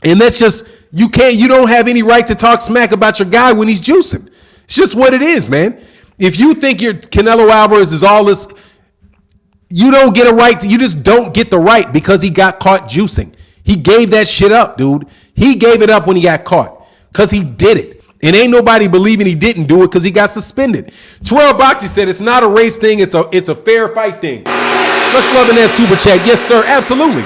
And that's just, you don't have any right to talk smack about your guy when he's juicing. It's just what it is, man. If you think your Canelo Alvarez is all this, you don't get a right to, you just don't get the right because he got caught juicing. He gave that shit up, dude. He gave it up when he got caught because he did it. And ain't nobody believing he didn't do it because he got suspended. Terrell Boxey said it's not a race thing, it's a fair fight thing. Let's love in that super chat. Yes, sir, absolutely.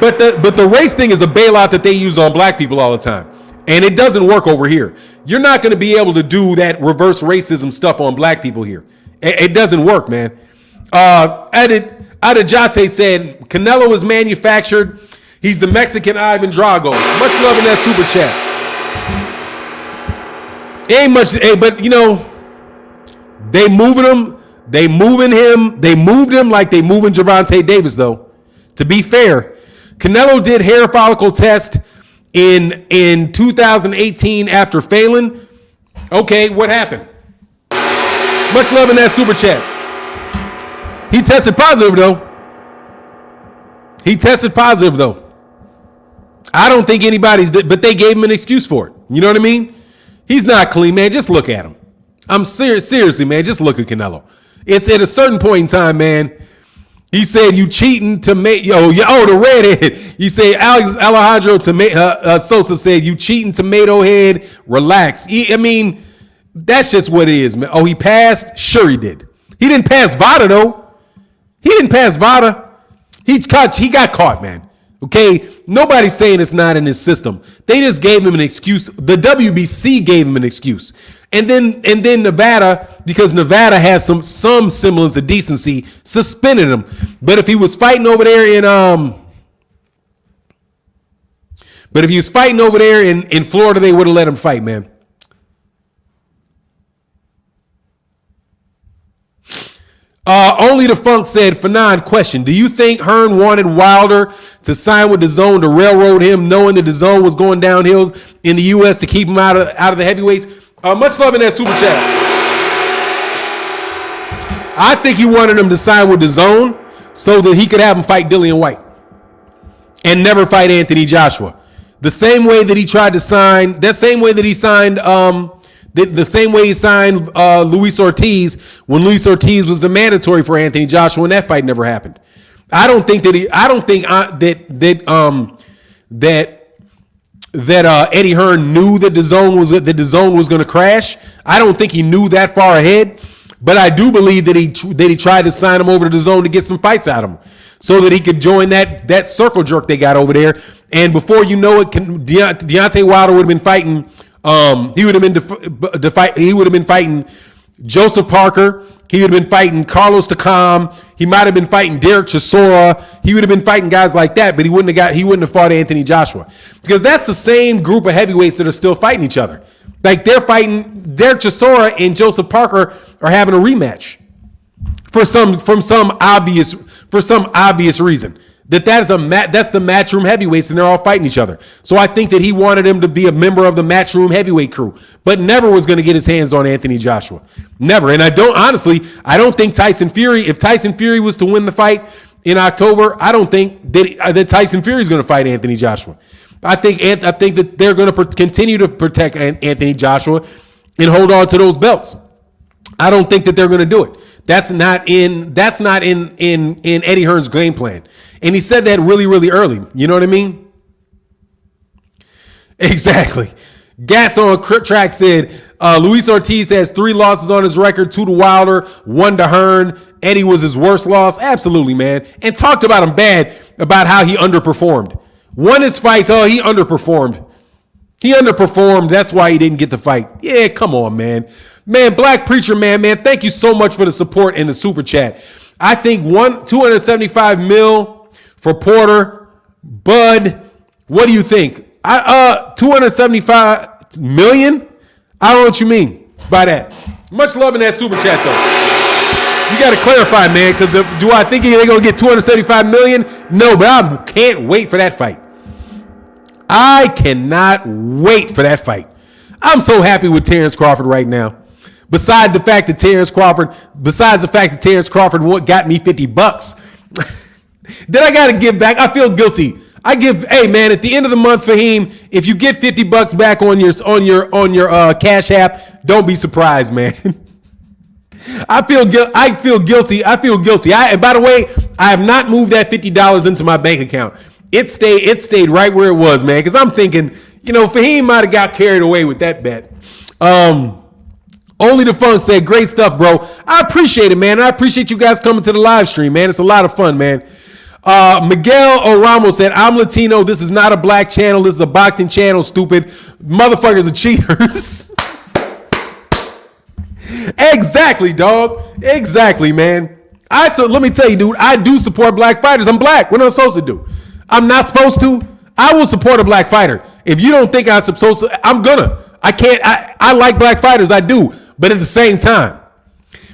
But the race thing is a bailout that they use on black people all the time. And it doesn't work over here. You're not going to be able to do that reverse racism stuff on black people here. It doesn't work, man. Adajate said, Canelo is manufactured. He's the Mexican Ivan Drago. Much love in that super chat. Ain't much, but they moving him. They moved him like they moving Gervonta Davis, though. To be fair, Canelo did hair follicle test in 2018 after Fannon. Okay, what happened? Much love in that super chat. He tested positive though. I don't think anybody's, but they gave him an excuse for it. You know what I mean? He's not clean, man. Just look at him. I'm seriously, man. Just look at Canelo. It's at a certain point in time, man. He said, you cheating to make, the redhead. You say, Alejandro Sosa said, you cheating tomato head, relax. I mean, that's just what it is, man. Oh, he passed? Sure he did. He didn't pass VADA, though. He didn't pass VADA. He got caught, man. Okay? Nobody's saying it's not in his system. They just gave him an excuse. The WBC gave him an excuse. And then Nevada, because Nevada has some semblance of decency, suspended him. But if he was fighting over there in Florida, they would have let him fight, man. Only the Funk said, Fannon, question. Do you think Hearn wanted Wilder to sign with DAZN to railroad him, knowing that DAZN was going downhill in the U.S. to keep him out of the heavyweights? Much love in that super chat. I think he wanted him to sign with DAZN so that he could have him fight Dillian White and never fight Anthony Joshua. The same way that he tried to sign, the same way he signed Luis Ortiz when Luis Ortiz was the mandatory for Anthony Joshua, and that fight never happened. I don't think that Eddie Hearn knew that DAZN was going to crash. I don't think he knew that far ahead, but I do believe that he tried to sign him over to DAZN to get some fights out of him, so that he could join that circle jerk they got over there. And before you know it, Deontay Wilder would have been fighting. He would have been fighting Joseph Parker. He would have been fighting Carlos Takam. He might have been fighting Derek Chisora. He would have been fighting guys like that, but he wouldn't have fought Anthony Joshua, because that's the same group of heavyweights that are still fighting each other. Like, they're fighting Derek Chisora and Joseph Parker are having a rematch for some obvious reason. That's the Matchroom heavyweights, and they're all fighting each other. So I think that he wanted him to be a member of the Matchroom heavyweight crew, but never was going to get his hands on Anthony Joshua. Never. And I don't think Tyson Fury, if Tyson Fury was to win the fight in October, I don't think that Tyson Fury is going to fight Anthony Joshua. I think that they're going to continue to protect Anthony Joshua and hold on to those belts. I don't think that they're going to do it. That's not in Eddie Hearn's game plan. And he said that really, really early. You know what I mean? Exactly. Gats on track said, Luis Ortiz has 3 losses on his record, 2 to Wilder, 1 to Hearn. Eddie was his worst loss. Absolutely, man. And talked about him bad, about how he underperformed. Won his fights. Oh, he underperformed. That's why he didn't get the fight. Yeah, come on, man. Man, Black Preacher Man, thank you so much for the support in the super chat. I think 275 mil for Porter. Bud, what do you think? 275 million? I don't know what you mean by that. Much love in that super chat, though. You got to clarify, man, because do I think they're going to get $275 million? No, but I can't wait for that fight. I cannot wait for that fight. I'm so happy with Terrence Crawford right now. Besides the fact that Terrence Crawford what got me $50, then I got to give back. I feel guilty. Hey man, at the end of the month, Fahim, if you get $50 back on your Cash App, don't be surprised, man. I feel guilty. And by the way, I have not moved that $50 into my bank account. It stayed right where it was, man. Because I'm thinking, Fahim might have got carried away with that bet. Only the Fun said, great stuff, bro. I appreciate it, man. I appreciate you guys coming to the live stream, man. It's a lot of fun, man. Miguel Oramo said, I'm Latino. This is not a black channel. This is a boxing channel, stupid. Motherfuckers are cheaters. Exactly, dog. Exactly, man. Let me tell you, dude, I do support black fighters. I'm black. What am I supposed to do? I'm not supposed to. I will support a black fighter. If you don't think I'm supposed to, I'm gonna. I can't. I like black fighters. I do. But at the same time,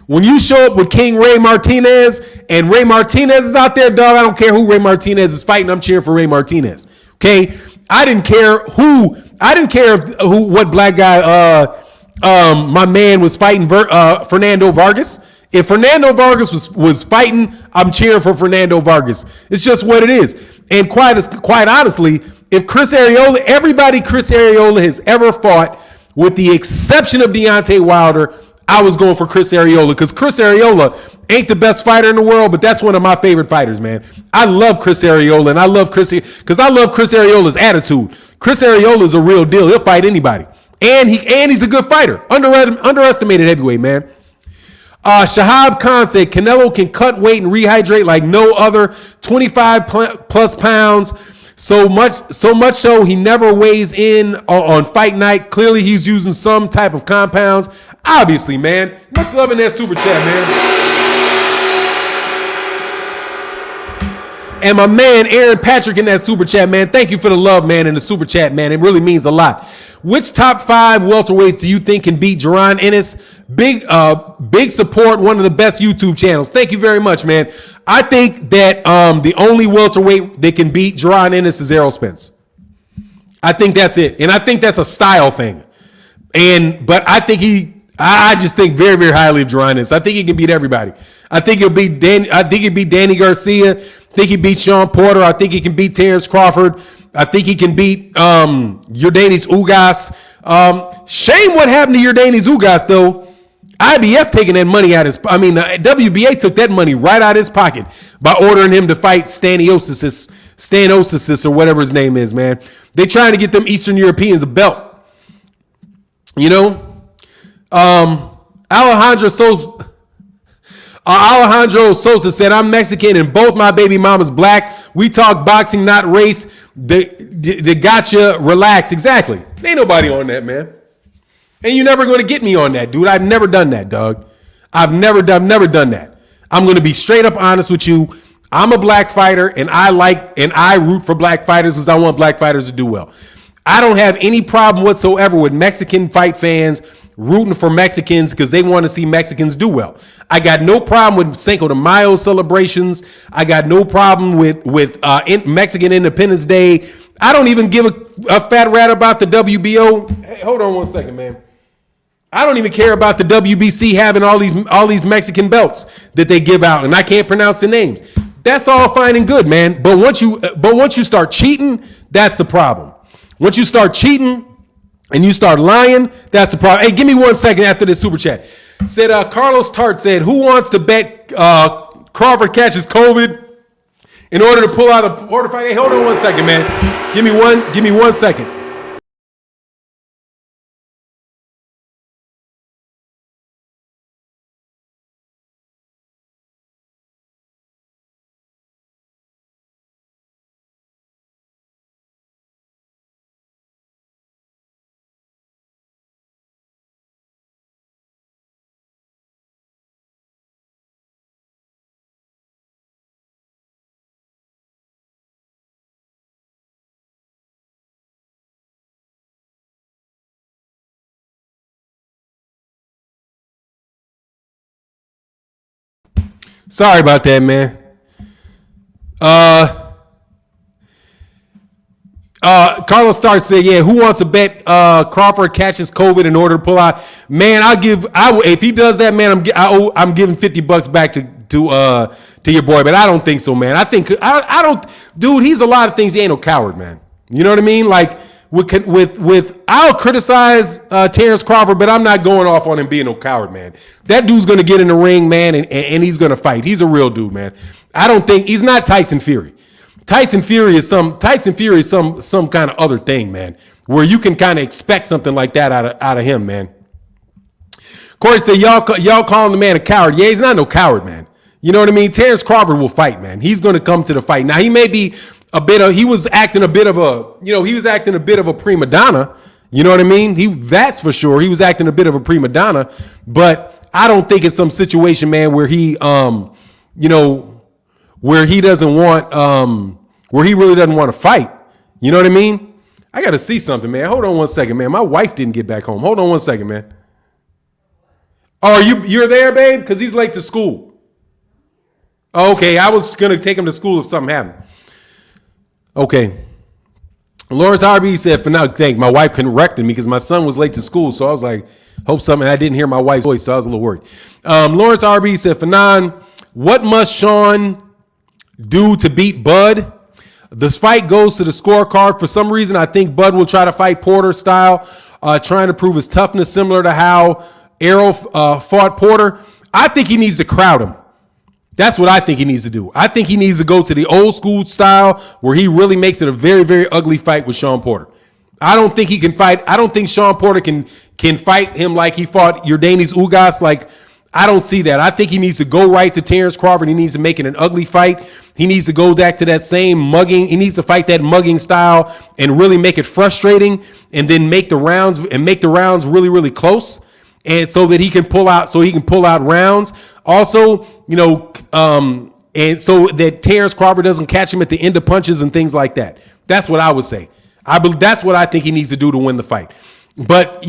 when you show up with King Ray Martinez and Ray Martinez is out there, dog, I don't care who Ray Martinez is fighting. I'm cheering for Ray Martinez. Okay? I didn't care what black guy my man was fighting Fernando Vargas. If Fernando Vargas was fighting, I'm cheering for Fernando Vargas. It's just what it is. And quite honestly, if everybody Chris Arreola has ever fought, with the exception of Deontay Wilder, I was going for Chris Arreola because Chris Arreola ain't the best fighter in the world, but that's one of my favorite fighters, man. I love Chris Arreola, and I love Chris Arreola's attitude. Chris Arreola is a real deal. He'll fight anybody. And he's a good fighter. Underestimated heavyweight, man. Shahab Khan said Canelo can cut weight and rehydrate like no other. 25 plus pounds. So much so he never weighs in on fight night. Clearly he's using some type of compounds. Obviously, man. Much love in that super chat, man. And my man Aaron Patrick in that super chat, man. Thank you for the love, man, in the super chat, man. It really means a lot. Which top 5 welterweights do you think can beat Jaron Ennis? Big support, one of the best YouTube channels. Thank you very much, man. I think that the only welterweight that can beat Jaron Ennis is Errol Spence. I think that's it. And I think that's a style thing. But I just think very, very highly of Jaron Ennis. I think he can beat everybody. I think he'll beat Danny Garcia. I think he beat Sean Porter. I think he can beat Terrence Crawford. I think he can beat Yordenis Ugas. Shame what happened to Yordenis Ugas, though. IBF taking that money out the WBA took that money right out of his pocket by ordering him to fight Stanosis or whatever his name is, man. They trying to get them Eastern Europeans a belt. Alejandro Sosa said, I'm Mexican and both my baby mamas black. We talk boxing, not race. They gotcha, relax. Exactly. Ain't nobody on that, man. And you're never going to get me on that, dude. I've never done that, dog. I've never done that. I'm going to be straight up honest with you. I'm a black fighter and I root for black fighters because I want black fighters to do well. I don't have any problem whatsoever with Mexican fight fans rooting for Mexicans because they want to see Mexicans do well. I got no problem with Cinco de Mayo celebrations. I got no problem with Mexican Independence Day. I don't even give a fat rat about the WBO. Hey, hold on one second, man. I don't even care about the WBC having all these Mexican belts that they give out, and I can't pronounce the names. That's all fine and good, man. But once you start cheating, that's the problem. Once you start cheating and you start lying, that's the problem. Hey, give me 1 second after this super chat. Said Carlos Tart said, who wants to bet Crawford catches COVID in order to pull out a order fight? Hey, hold on 1 second, man. Give me 1 second. Sorry about that, man. Carlos Stark said, "Yeah, who wants to bet Crawford catches COVID in order to pull out?" Man, if he does that, man, I'm giving $50 back to your boy, but I don't think so, man. I don't, dude. He's a lot of things. He ain't no coward, man. You know what I mean? Like I'll criticize Terrence Crawford, but I'm not going off on him being no coward, man. That dude's gonna get in the ring, man, and he's gonna fight. He's a real dude, man. I don't think he's not Tyson Fury. Tyson Fury is some kind of other thing, man, where you can kind of expect something like that out of him, man. Corey said, y'all calling the man a coward. Yeah, he's not no coward, man. You know what I mean? Terrence Crawford will fight, man. He's going to come to the fight. Now, he may be he was acting a bit of a prima donna. You know what I mean? That's for sure. He was acting a bit of a prima donna, but I don't think it's some situation, man, where where he doesn't want, where he really doesn't want to fight. You know what I mean? I got to see something, man. Hold on one second, man. My wife didn't get back home. Hold on one second, man. Oh, you're there, babe? Because he's late to school. Okay, I was going to take him to school if something happened. Okay. Lawrence RB said, for now, my wife corrected me because my son was late to school. So I was like, hope something. I didn't hear my wife's voice, so I was a little worried. Lawrence RB said, Fannon, what must Sean do to beat Bud? This fight goes to the scorecard. For some reason, I think Bud will try to fight Porter style, trying to prove his toughness, similar to how Errol fought Porter. I think he needs to crowd him. That's what I think he needs to do. I think he needs to go to the old school style where he really makes it a very, very ugly fight with Sean Porter. I don't think he can fight. I don't think Sean Porter can fight him like he fought Yordanis Ugas. Like, I don't see that. I think he needs to go right to Terrence Crawford. He needs to make it an ugly fight. He needs to go back to that same mugging. He needs to fight that mugging style and really make it frustrating, and then make the rounds really, really close, and so that he can pull out rounds. Also, and so that Terrence Crawford doesn't catch him at the end of punches and things like that. That's what I would say. That's what I think he needs to do to win the fight. But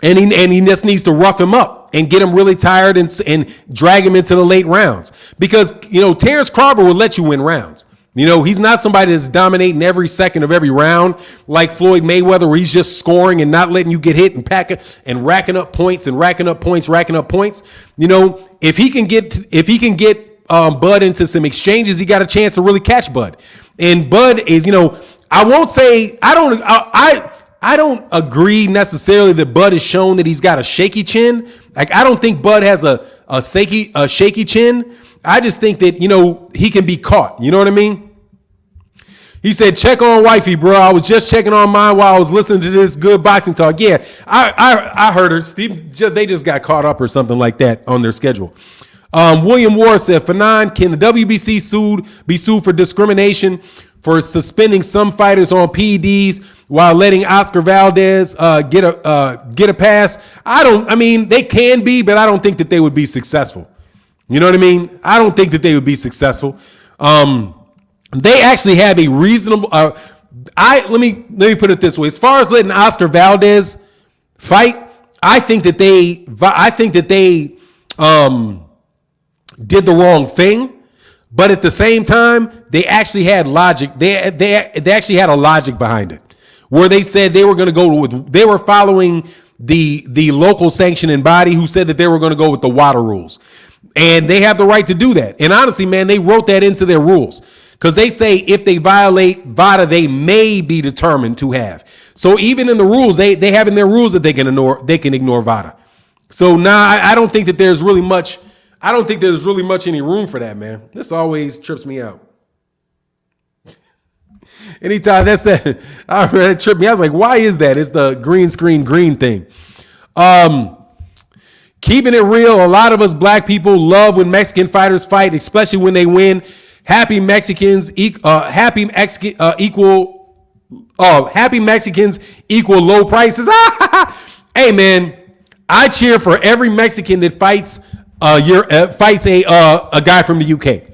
and he just needs to rough him up and get him really tired and drag him into the late rounds, because Terrence Crawford will let you win rounds. He's not somebody that's dominating every second of every round like Floyd Mayweather, where he's just scoring and not letting you get hit and packing and racking up points. If he can get Bud into some exchanges, he got a chance to really catch Bud. And Bud is, I don't agree necessarily that Bud has shown that he's got a shaky chin. Like, I don't think Bud has a shaky chin. I just think that, he can be caught. You know what I mean? He said, check on wifey, bro. I was just checking on mine while I was listening to this good boxing talk. Yeah, I heard her. They just got caught up or something like that on their schedule. William Ward said, Fannon, can the WBC be sued for discrimination for suspending some fighters on PEDs while letting Oscar Valdez get a pass? They can be, but I don't think that they would be successful. You know what I mean? I don't think that they would be successful. They actually have a reasonable. Let me put it this way: as far as letting Oscar Valdez fight, I think that they did the wrong thing. But at the same time, they actually had logic. They actually had a logic behind it, where they said they were going to go with. They were following the local sanctioning body, who said that they were going to go with the WADA rules, and they have the right to do that. And honestly, man, they wrote that into their rules, because they say if they violate VADA, they may be determined to have. So even in the rules, they have in their rules that they can ignore VADA. So I don't think that there's really much. I don't think there's really much any room for that, man. This always trips me out. Anytime that tripped me. I was like, why is that? It's the green screen green thing. Keeping it real, a lot of us black people love when Mexican fighters fight, especially when they win. Happy Mexicans equal low prices. Hey, man, I cheer for every Mexican that fights a guy from the UK.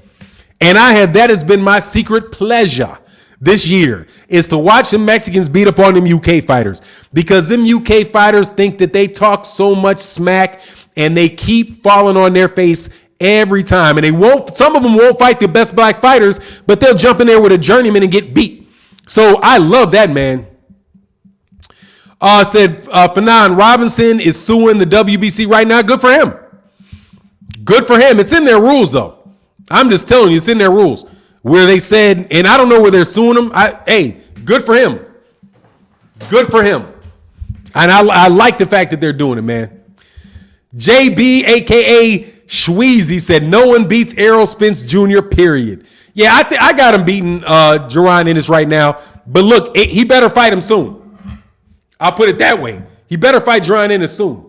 And that has been my secret pleasure this year, is to watch the Mexicans beat up on them UK fighters, because them UK fighters think that they talk so much smack and they keep falling on their face every time. And some of them won't fight the best black fighters, but they'll jump in there with a journeyman and get beat. So I love that, man. Fannon Robinson is suing the WBC right now. Good for him. Good for him. It's in their rules, though. I'm just telling you, it's in their rules where they said, and I don't know where they're suing him. Hey, good for him. Good for him. And I like the fact that they're doing it, man. JB, a.k.a. Shweezy, said no one beats Errol Spence Jr., period. Yeah, I got him beating Jaron Ennis right now. But look, he better fight him soon. I'll put it that way. He better fight Jaron Ennis soon.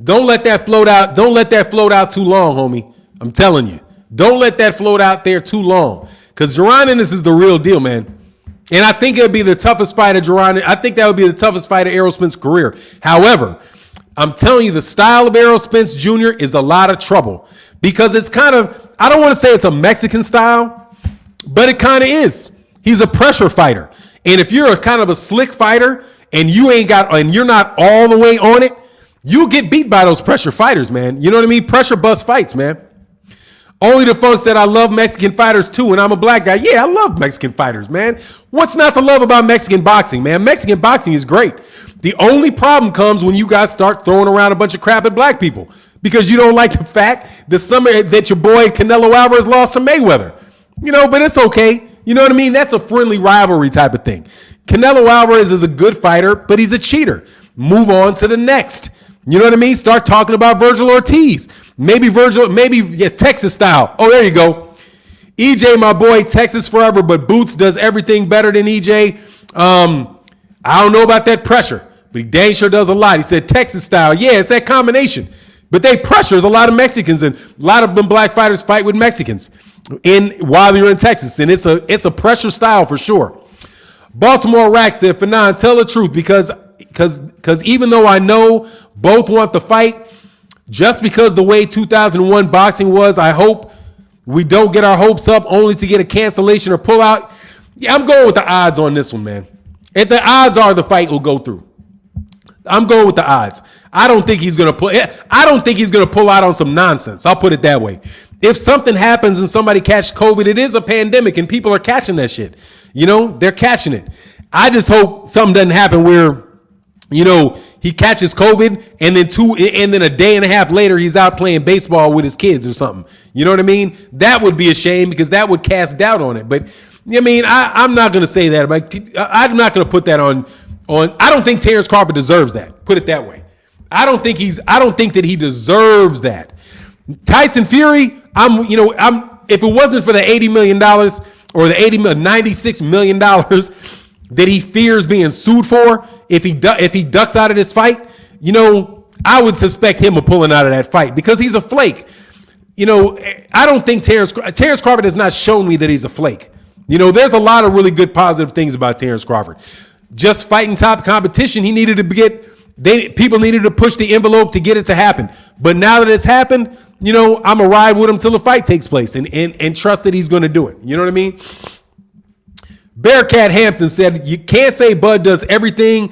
Don't let that float out. Don't let that float out too long, homie. I'm telling you. Don't let that float out there too long. Because Jaron Ennis is the real deal, man. And I think it would be the toughest fight of Jaron. I think that would be the toughest fight of Errol Spence's career. However, I'm telling you, the style of Errol Spence Jr. is a lot of trouble. Because it's kind of, I don't want to say it's a Mexican style, but it kind of is. He's a pressure fighter. And if you're a kind of a slick fighter and you're not all the way on it, you'll get beat by those pressure fighters, man. You know what I mean? Pressure bust fights, man. Only the folks that I love Mexican fighters too, and I'm a black guy. Yeah, I love Mexican fighters, man. What's not to love about Mexican boxing, man? Mexican boxing is great. The only problem comes when you guys start throwing around a bunch of crap at black people because you don't like the fact that your boy Canelo Alvarez lost to Mayweather. You know, but it's okay. You know what I mean? That's a friendly rivalry type of thing. Canelo Alvarez is a good fighter, but he's a cheater. Move on to the next. You know what I mean? Start talking about Virgil Ortiz. Maybe Texas style. Oh, there you go. EJ, my boy, Texas forever, but Boots does everything better than EJ. I don't know about that pressure, but he dang sure does a lot. He said Texas style. Yeah, it's that combination. But they pressures a lot of Mexicans, and a lot of them black fighters fight with Mexicans while you're in Texas. And it's a pressure style for sure. Baltimore Rack said, Fannon, tell the truth because even though I know both want the fight, just because the way 2001 boxing was, I hope we don't get our hopes up only to get a cancellation or pull out. Yeah, I'm going with the odds on this one, man. If the odds are the fight will go through. I'm going with the odds. I don't think he's going to pull out on some nonsense. I'll put it that way. If something happens and somebody catches COVID, it is a pandemic and people are catching that shit. You know, they're catching it. I just hope something doesn't happen where, you know, he catches COVID and then a day and a half later he's out playing baseball with his kids or something. You know what I mean? That would be a shame because that would cast doubt on it. But I mean, I'm not going to say that. I'm not going to put that on. I don't think Terrence Crawford deserves that. Put it that way. I don't think that he deserves that. Tyson Fury, if it wasn't for the $80 million or the $96 million that he fears being sued for, if he ducks out of this fight, you know, I would suspect him of pulling out of that fight because he's a flake. You know, I don't think Terrence Crawford has not shown me that he's a flake. You know, there's a lot of really good positive things about Terrence Crawford. Just fighting top competition, people needed to push the envelope to get it to happen. But now that it's happened, you know, I'm going to ride with him till the fight takes place and trust that he's going to do it. You know what I mean? Bearcat Hampton said, you can't say Bud does everything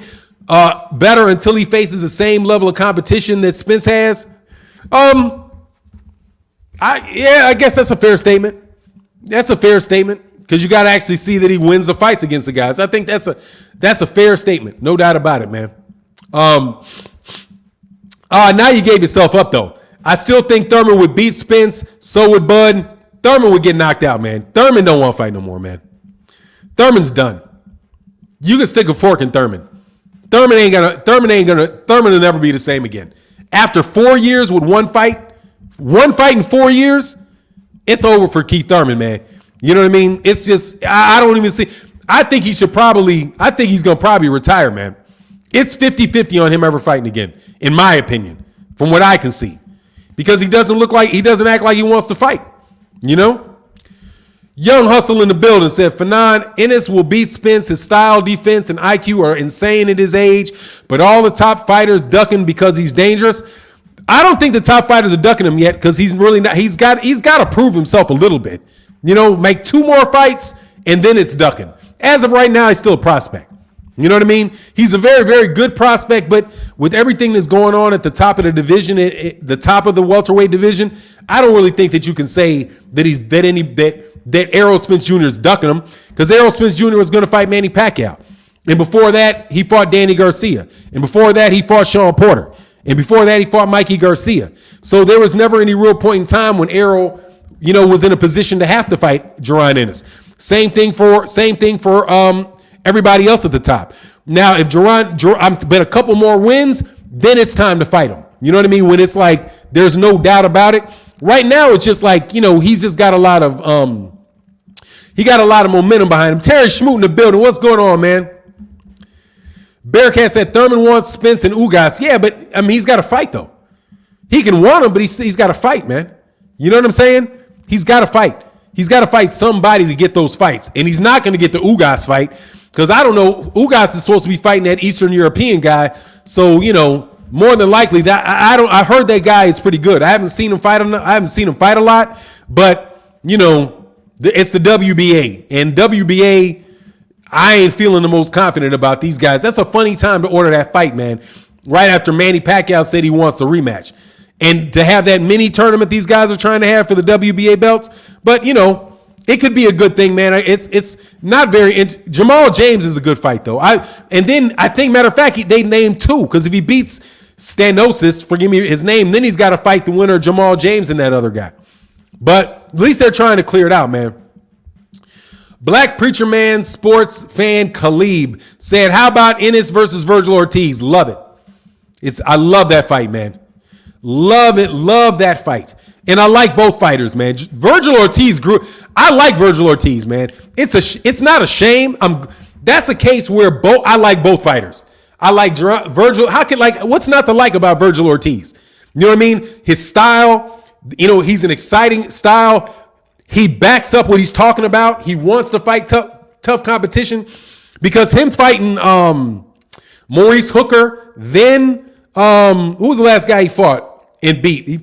better until he faces the same level of competition that Spence has. I guess that's a fair statement. That's a fair statement because you got to actually see that he wins the fights against the guys. I think that's a fair statement. No doubt about it, man. Now you gave yourself up, though. I still think Thurman would beat Spence. So would Bud. Thurman would get knocked out, man. Thurman don't want to fight no more, man. Thurman's done. You can stick a fork in Thurman. Thurman will never be the same again. After 4 years with one fight in 4 years, it's over for Keith Thurman, man. You know what I mean? It's just, I don't even see. I think he's going to probably retire, man. It's 50-50 on him ever fighting again, in my opinion, from what I can see. Because he doesn't act like he wants to fight, you know? Young Hustle in the building said, Fannon, Ennis will beat Spence. His style, defense, and IQ are insane at his age, but all the top fighters ducking because he's dangerous. I don't think the top fighters are ducking him yet because he's really not. He's got to prove himself a little bit. You know, make 2 more fights, and then it's ducking. As of right now, he's still a prospect. You know what I mean? He's a very, very good prospect, but with everything that's going on at the top of the division, the top of the welterweight division, I don't really think that you can say that Errol Spence Jr. is ducking him, because Errol Spence Jr. was going to fight Manny Pacquiao. And before that, he fought Danny Garcia. And before that, he fought Sean Porter. And before that, he fought Mikey Garcia. So there was never any real point in time when Errol, was in a position to have to fight Jaron Ennis. Same thing for everybody else at the top. Now, if Jaron but a couple more wins, then it's time to fight him. You know what I mean? When it's like there's no doubt about it. Right now, it's just like, he's just got a lot of momentum behind him. Terry Schmoot in the building. What's going on, man? Bearcat said Thurman wants Spence and Ugas. Yeah, but he's got to fight though. He can want him, but he's got to fight, man. You know what I'm saying? He's got to fight. He's got to fight somebody to get those fights, and he's not going to get the Ugas fight because I don't know. Ugas is supposed to be fighting that Eastern European guy, so more than likely that I heard that guy is pretty good. I haven't seen him fight. I haven't seen him fight a lot, but it's the WBA, and WBA. I ain't feeling the most confident about these guys. That's a funny time to order that fight, man. Right after Manny Pacquiao said he wants the rematch. And to have that mini tournament these guys are trying to have for the WBA belts. But, it could be a good thing, man. It's not very Jamal James is a good fight, though. I think, matter of fact, they named two. Because if he beats Stanosis, forgive me his name, then he's got to fight the winner of Jamal James and that other guy. But at least they're trying to clear it out, man. Black Preacher Man sports fan Khalib said, how about Ennis versus Virgil Ortiz? Love it. I love that fight, man. Love it. Love that fight. And I like both fighters, man. Virgil Ortiz I like Virgil Ortiz, man. It's not a shame. That's a case where I like both fighters. I like Virgil. What's not to like about Virgil Ortiz? You know what I mean? His style, he's an exciting style. He backs up what he's talking about. He wants to fight tough competition, because him fighting Maurice Hooker, then who was the last guy he fought and beat? He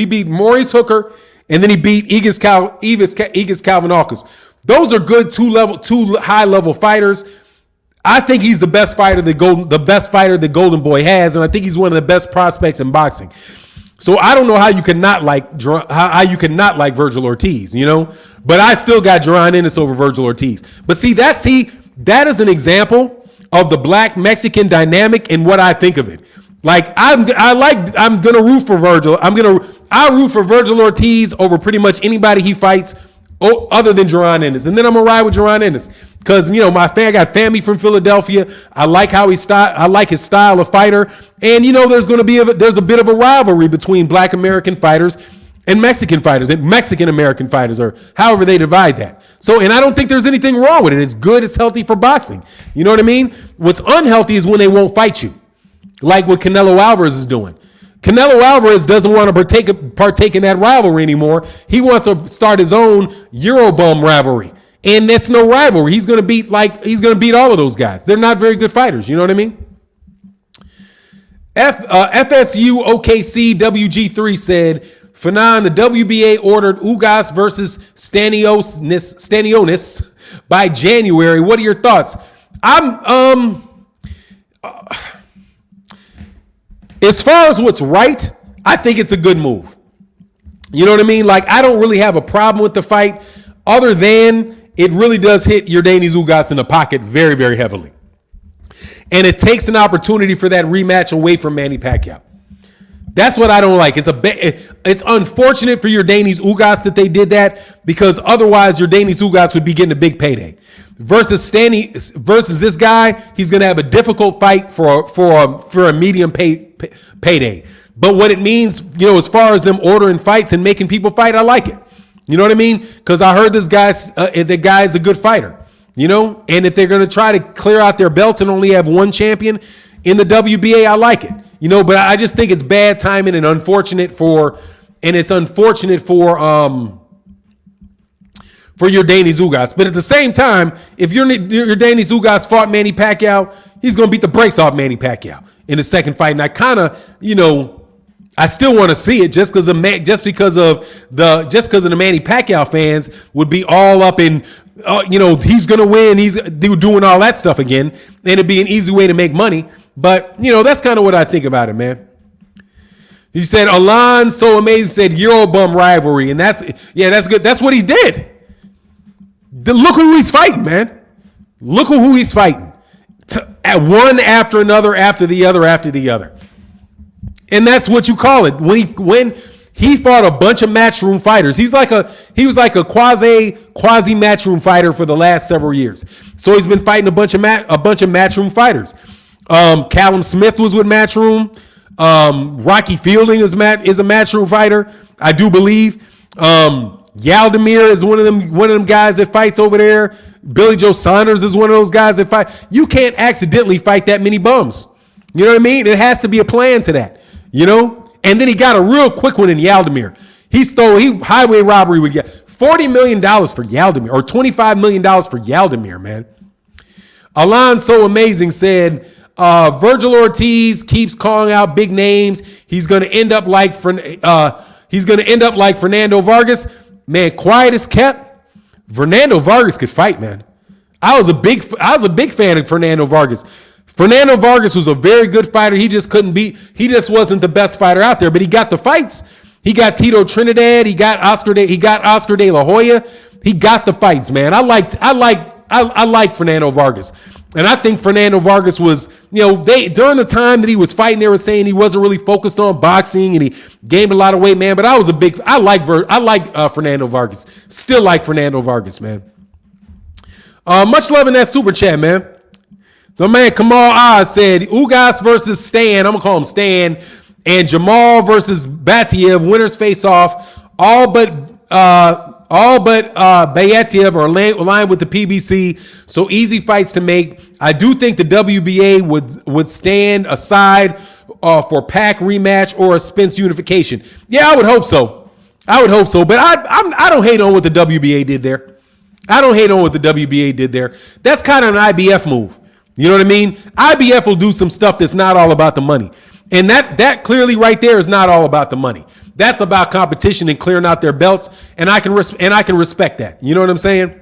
beat Maurice Hooker, and then he beat Egis Kalvanakis. Those are good two high level fighters. I think he's the best fighter the best fighter that Golden Boy has, and I think he's one of the best prospects in boxing. So I don't know how you cannot like Virgil Ortiz, but I still got Jaron Ennis over Virgil Ortiz. But that is an example of the black Mexican dynamic and what I think of it. Like I'm gonna root for Virgil. I root for Virgil Ortiz over pretty much anybody he fights other than Jaron Ennis, and then I'm gonna ride with Jaron Ennis because I got family from Philadelphia. I like I like his style of fighter, and there's a bit of a rivalry between Black American fighters and Mexican fighters, and Mexican American fighters, or however they divide that. So, and I don't think there's anything wrong with it. It's good. It's healthy for boxing. You know what I mean? What's unhealthy is when they won't fight you, like what Canelo Alvarez is doing. Canelo Alvarez doesn't want to partake in that rivalry anymore. He wants to start his own Eurobum rivalry. And that's no rivalry. He's going to beat all of those guys. They're not very good fighters. You know what I mean? FSU OKC WG3 said, Fannon, the WBA ordered Ugas versus Stanionis by January. What are your thoughts? As far as what's right, I think it's a good move. You know what I mean? Like, I don't really have a problem with the fight, other than it really does hit Yordenis Ugas in the pocket very, very heavily. And it takes an opportunity for that rematch away from Manny Pacquiao. That's what I don't like. It's unfortunate for Yordenis Ugas that they did that, because otherwise Yordenis Ugas would be getting a big payday. Versus this guy, he's going to have a difficult fight for a medium payday. But what it means, as far as them ordering fights and making people fight, I like it. You know what I mean? Because I heard the guy's a good fighter. And if they're going to try to clear out their belts and only have one champion in the WBA, I like it. But I just think it's bad timing and unfortunate for Yordenis Ugas. But at the same time, if Yordenis Ugas fought Manny Pacquiao, he's going to beat the brakes off Manny Pacquiao in the second fight. And I kind of, I still want to see it just because of the Manny Pacquiao fans would be all up in, he's gonna win. He's doing all that stuff again, and it'd be an easy way to make money. But that's kind of what I think about it, man. He said Alon so amazing said Eurobum rivalry, and that's good. That's what he did. Look who he's fighting, man. Look who he's fighting. At one after another, after the other. And that's what you call it. When he fought a bunch of matchroom fighters. He was like a quasi matchroom fighter for the last several years. So he's been fighting a bunch of matchroom fighters. Callum Smith was with Matchroom. Rocky Fielding is a matchroom fighter, I do believe. Yaldemir is one of them guys that fights over there. Billy Joe Saunders is one of those guys that fight. You can't accidentally fight that many bums. You know what I mean? It has to be a plan to that. And then he got a real quick one in Yaldemir. He highway robbery would get $40 million for Yaldemir, or $25 million for Yaldemir, man. Alon so amazing said, Virgil Ortiz keeps calling out big names. He's going to end up like Fernando Vargas. Man, quiet as kept. Fernando Vargas could fight, man. I was a big fan of Fernando Vargas. Fernando Vargas was a very good fighter. He just wasn't the best fighter out there, but he got the fights. He got Tito Trinidad. He got Oscar De La Hoya. He got the fights, man. I like Fernando Vargas. And I think Fernando Vargas was, during the time that he was fighting, they were saying he wasn't really focused on boxing and he gained a lot of weight, man. But I like Fernando Vargas. Still like Fernando Vargas, man. Much love in that super chat, man. The man Kamal Oz said Ugas versus Stan. I'm gonna call him Stan, and Jamal versus Batiev. Winners face off. All but Batiev are aligned with the PBC, so easy fights to make. I do think the WBA would stand aside for PAC rematch or a Spence unification. Yeah, I would hope so. But I don't hate on what the WBA did there. That's kind of an IBF move. You know what I mean? IBF will do some stuff that's not all about the money. And that clearly right there is not all about the money. That's about competition and clearing out their belts. And I can respect that. You know what I'm saying?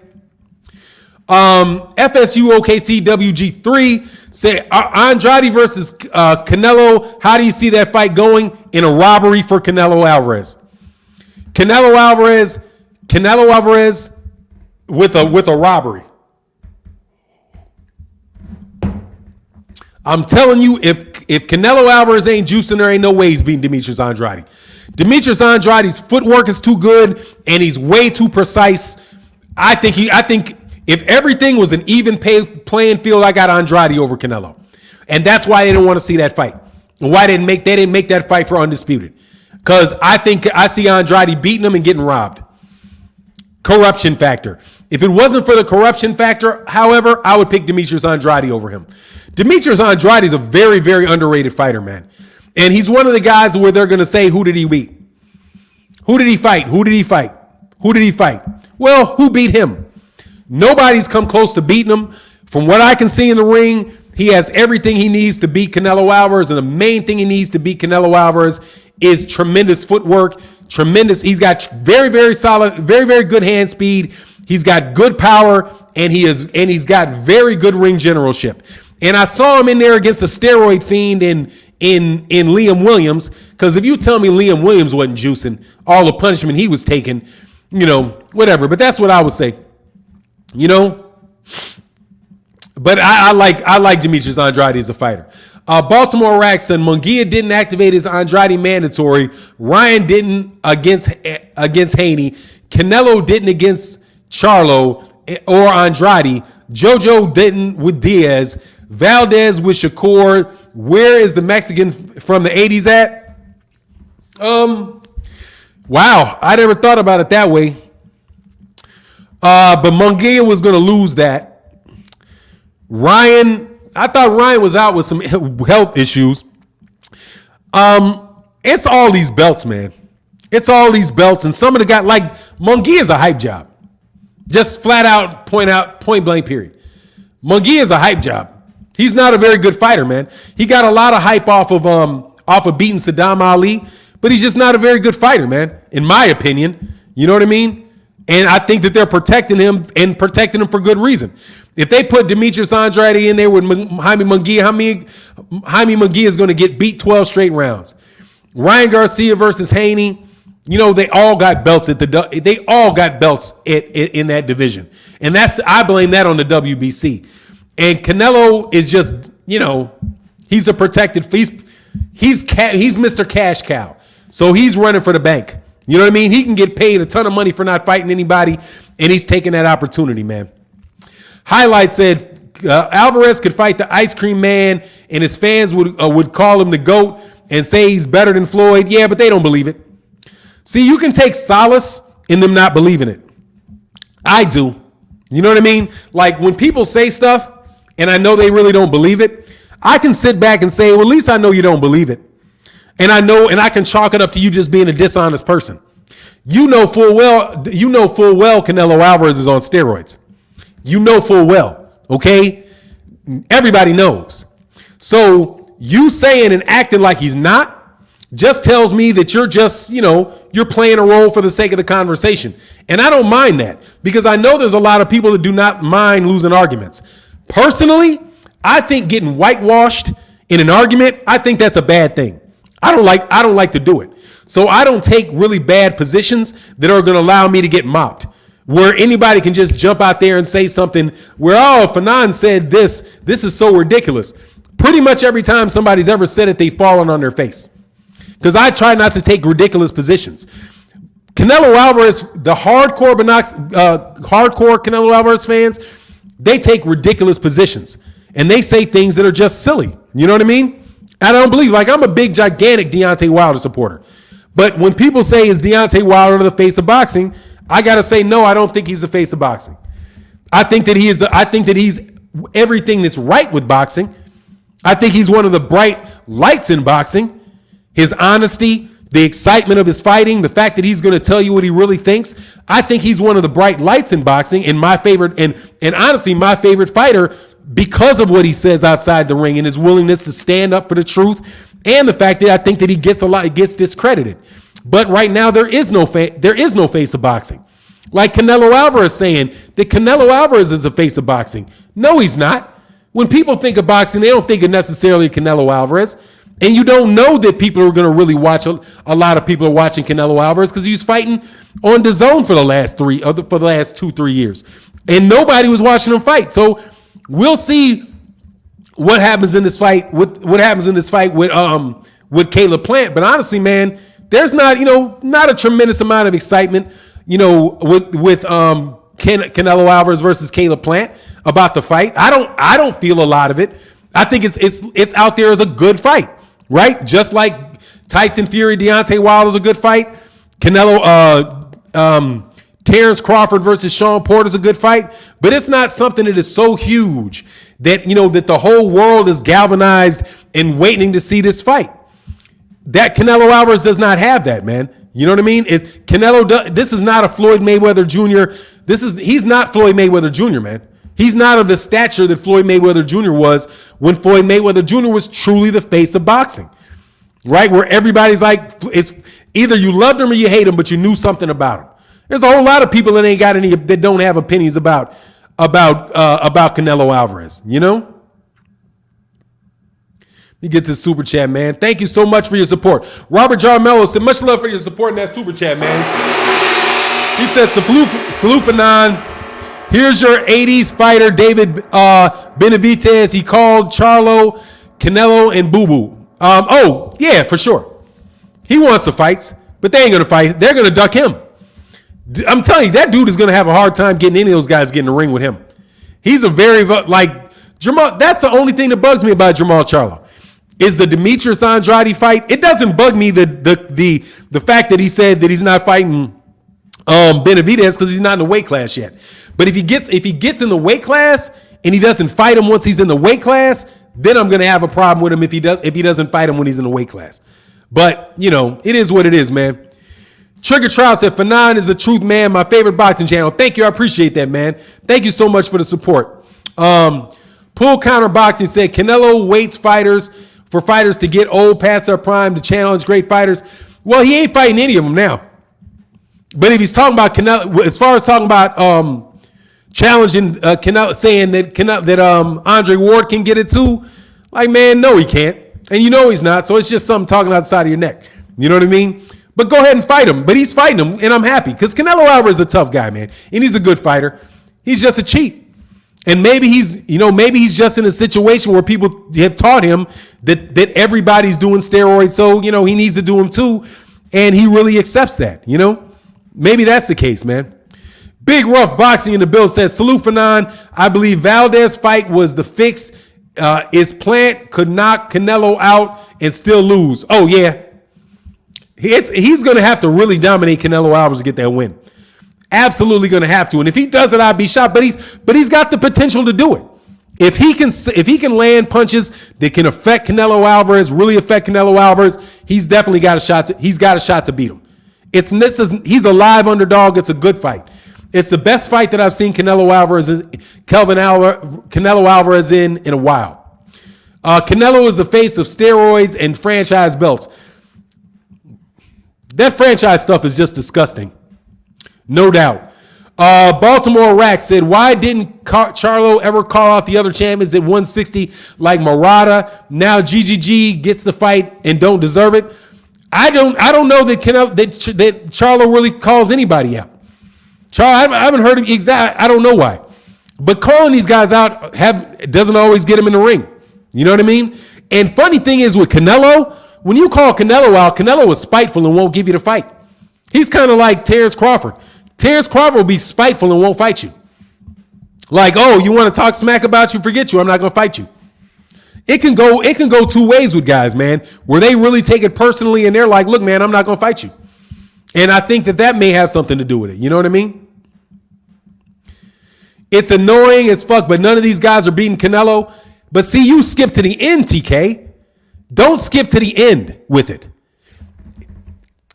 FSU OKC WG3 say Andrade versus Canelo. How do you see that fight going? In a robbery for Canelo Alvarez. Canelo Alvarez with a robbery. I'm telling you, if Canelo Alvarez ain't juicing, there ain't no way he's beating Demetrius Andrade. Demetrius Andrade's footwork is too good, and he's way too precise. I think if everything was an even playing field, I got Andrade over Canelo, and that's why they didn't want to see that fight. And why they didn't make that fight for undisputed? Because I think I see Andrade beating him and getting robbed. Corruption factor. If it wasn't for the corruption factor, however, I would pick Demetrius Andrade over him. Demetrius Andrade is a very, very underrated fighter, man. And he's one of the guys where they're going to say, who did he beat? Who did he fight? Well, who beat him? Nobody's come close to beating him. From what I can see in the ring, he has everything he needs to beat Canelo Alvarez. And the main thing he needs to beat Canelo Alvarez is tremendous footwork. He's got very, very solid, very, very good hand speed. He's got good power, and he's got very good ring generalship. And I saw him in there against a steroid fiend in Liam Williams. Because if you tell me Liam Williams wasn't juicing all the punishment he was taking, whatever. But that's what I would say. But I like Demetrius Andrade as a fighter. Baltimore Rack said Munguia didn't activate his Andrade mandatory. Ryan didn't against Haney. Canelo didn't against Charlo or Andrade. JoJo didn't with Diaz. Valdez with Shakur. Where is the Mexican from the 80s at? Wow, I never thought about it that way. But Munguia was going to lose that. I thought Ryan was out with some health issues. It's all these belts, man. It's all these belts, and some of the guys, like Munguia is a hype job. Just flat out, point blank, period. Munguia is a hype job. He's not a very good fighter, man. He got a lot of hype off of beating Saddam Ali, but he's just not a very good fighter, man, in my opinion. You know what I mean? And I think that they're protecting him and protecting him for good reason. If they put Demetrius Andrade in there with Jaime Munguia, Jaime Munguia is going to get beat 12 straight rounds. Ryan Garcia versus Haney, you know, they all got belts in that division. And I blame that on the WBC. And Canelo is just, you know, he's a protected, he's Mr. Cash Cow. So he's running for the bank. You know what I mean? He can get paid a ton of money for not fighting anybody, and he's taking that opportunity, man. Highlight said Alvarez could fight the Ice Cream Man, and his fans would call him the GOAT and say he's better than Floyd. Yeah, but they don't believe it. See, you can take solace in them not believing it. I do. You know what I mean? Like when people say stuff, and I know they really don't believe it, I can sit back and say, well, at least I know you don't believe it. And I know, and I can chalk it up to you just being a dishonest person. You know full well Canelo Alvarez is on steroids. You know full well, okay? Everybody knows. So you saying and acting like he's not just tells me that you're just, you know, you're playing a role for the sake of the conversation. And I don't mind that because I know there's a lot of people that do not mind losing arguments. Personally, I think getting whitewashed in an argument, I think that's a bad thing. I don't like to do it. So I don't take really bad positions that are going to allow me to get mopped, where anybody can just jump out there and say something where, oh, Fannon said this is so ridiculous. Pretty much every time somebody's ever said it, they've fallen on their face. Because I try not to take ridiculous positions. Canelo Alvarez, the hardcore Canelo Alvarez fans, they take ridiculous positions. And they say things that are just silly. You know what I mean? I don't believe, like, I'm a big, gigantic Deontay Wilder supporter. But when people say, is Deontay Wilder the face of boxing? I got to say, no, I don't think he's the face of boxing. I think that he's everything that's right with boxing. I think he's one of the bright lights in boxing. His honesty, the excitement of his fighting, the fact that he's going to tell you what he really thinks. I think he's one of the bright lights in boxing and my favorite, and honestly, my favorite fighter because of what he says outside the ring and his willingness to stand up for the truth, and the fact that I think that he gets discredited. But right now there is no face of boxing. Like Canelo Alvarez saying that Canelo Alvarez is the face of boxing. No, he's not. When people think of boxing, they don't think of necessarily Canelo Alvarez. And you don't know that people are going to really watch. A lot of people are watching Canelo Alvarez because he was fighting on DAZN for the last 2-3 years, and nobody was watching him fight. So we'll see what happens in this fight. With Caleb Plant. But honestly, man, there's not a tremendous amount of excitement, with Canelo Alvarez versus Caleb Plant about the fight. I don't feel a lot of it. I think it's out there as a good fight. Right? Just like Tyson Fury, Deontay Wilder is a good fight. Terrence Crawford versus Sean Porter is a good fight. But it's not something that is so huge that, that the whole world is galvanized and waiting to see this fight. That Canelo Alvarez does not have that, man. You know what I mean? This is not a Floyd Mayweather Jr. He's not Floyd Mayweather Jr., man. He's not of the stature that Floyd Mayweather Jr. was when Floyd Mayweather Jr. was truly the face of boxing, right? Where everybody's like, it's either you loved him or you hate him, but you knew something about him. There's a whole lot of people that don't have opinions about Canelo Alvarez, Let me get this super chat, man. Thank you so much for your support. Robert Jarmello said, much love for your support in that super chat, man. He says, salute Fannon. Here's your 80s fighter, David Benavidez. He called Charlo, Canelo, and Boo Boo. Oh, yeah, for sure. He wants the fights, but they ain't going to fight. They're going to duck him. I'm telling you, that dude is going to have a hard time getting any of those guys getting in the ring with him. He's a very, Jamal, that's the only thing that bugs me about Jamal Charlo. Is the Demetrius Andrade fight. It doesn't bug me the fact that he said that he's not fighting Benavidez because he's not in the weight class yet. But if he gets in the weight class and he doesn't fight him once he's in the weight class, then I'm gonna have a problem with him if he doesn't fight him when he's in the weight class. But it is what it is, man. Trigger Trial said, Fannon is the truth, man. My favorite boxing channel. Thank you. I appreciate that, man. Thank you so much for the support. Pull Counter Boxing said Canelo waits for fighters to get old past their prime to challenge great fighters. Well, he ain't fighting any of them now. But if he's talking about Canelo, as far as talking about challenging Canelo, saying that Andre Ward can get it too, like, man, no, he can't. And you know he's not. So it's just something talking outside of your neck. You know what I mean? But go ahead and fight him. But he's fighting him, and I'm happy because Canelo Alvarez is a tough guy, man. And he's a good fighter. He's just a cheat. And maybe he's just in a situation where people have taught him that everybody's doing steroids, so, he needs to do them too. And he really accepts that, Maybe that's the case, man. Big Rough Boxing in the bill says, salute Fannon. I believe Valdez fight was the fix. His Plant could knock Canelo out and still lose. Oh, yeah. He's going to have to really dominate Canelo Alvarez to get that win. Absolutely going to have to. And if he does it, I'd be shocked. But he's got the potential to do it. If he can land punches that can affect Canelo Alvarez, really affect Canelo Alvarez, he's definitely got a shot. He's got a shot to beat him. He's a live underdog. It's a good fight. It's the best fight that I've seen Canelo Alvarez in a while. Canelo is the face of steroids and franchise belts. That franchise stuff is just disgusting. No doubt. Baltimore Rack said, why didn't Charlo ever call out the other champions at 160 like Murata? Now GGG gets the fight and don't deserve it. I don't know that Charlo really calls anybody out. I haven't heard him exact. I don't know why. But calling these guys out doesn't always get him in the ring. You know what I mean? And funny thing is with Canelo, when you call Canelo out, Canelo is spiteful and won't give you the fight. He's kind of like Terrence Crawford. Terrence Crawford will be spiteful and won't fight you. Like, oh, you want to talk smack about you? Forget you. I'm not going to fight you. It can go two ways with guys, man, where they really take it personally and they're like, look, man, I'm not going to fight you. And I think that may have something to do with it. You know what I mean? It's annoying as fuck, but none of these guys are beating Canelo. But see, you skip to the end, TK. Don't skip to the end with it.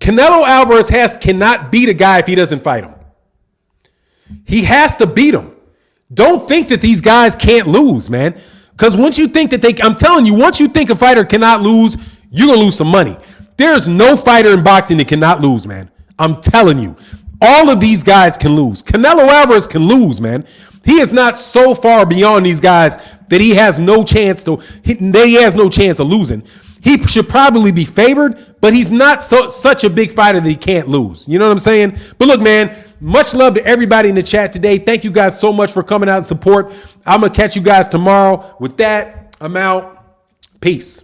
Canelo Alvarez cannot beat a guy if he doesn't fight him. He has to beat him. Don't think that these guys can't lose, man. Because once you think I'm telling you, once you think a fighter cannot lose, you're going to lose some money. There's no fighter in boxing that cannot lose, man. I'm telling you. All of these guys can lose. Canelo Alvarez can lose, man. He is not so far beyond these guys that he has no chance of losing. He should probably be favored, but he's not such a big fighter that he can't lose. You know what I'm saying? But look, man, much love to everybody in the chat today. Thank you guys so much for coming out and support. I'm going to catch you guys tomorrow. With that, I'm out. Peace.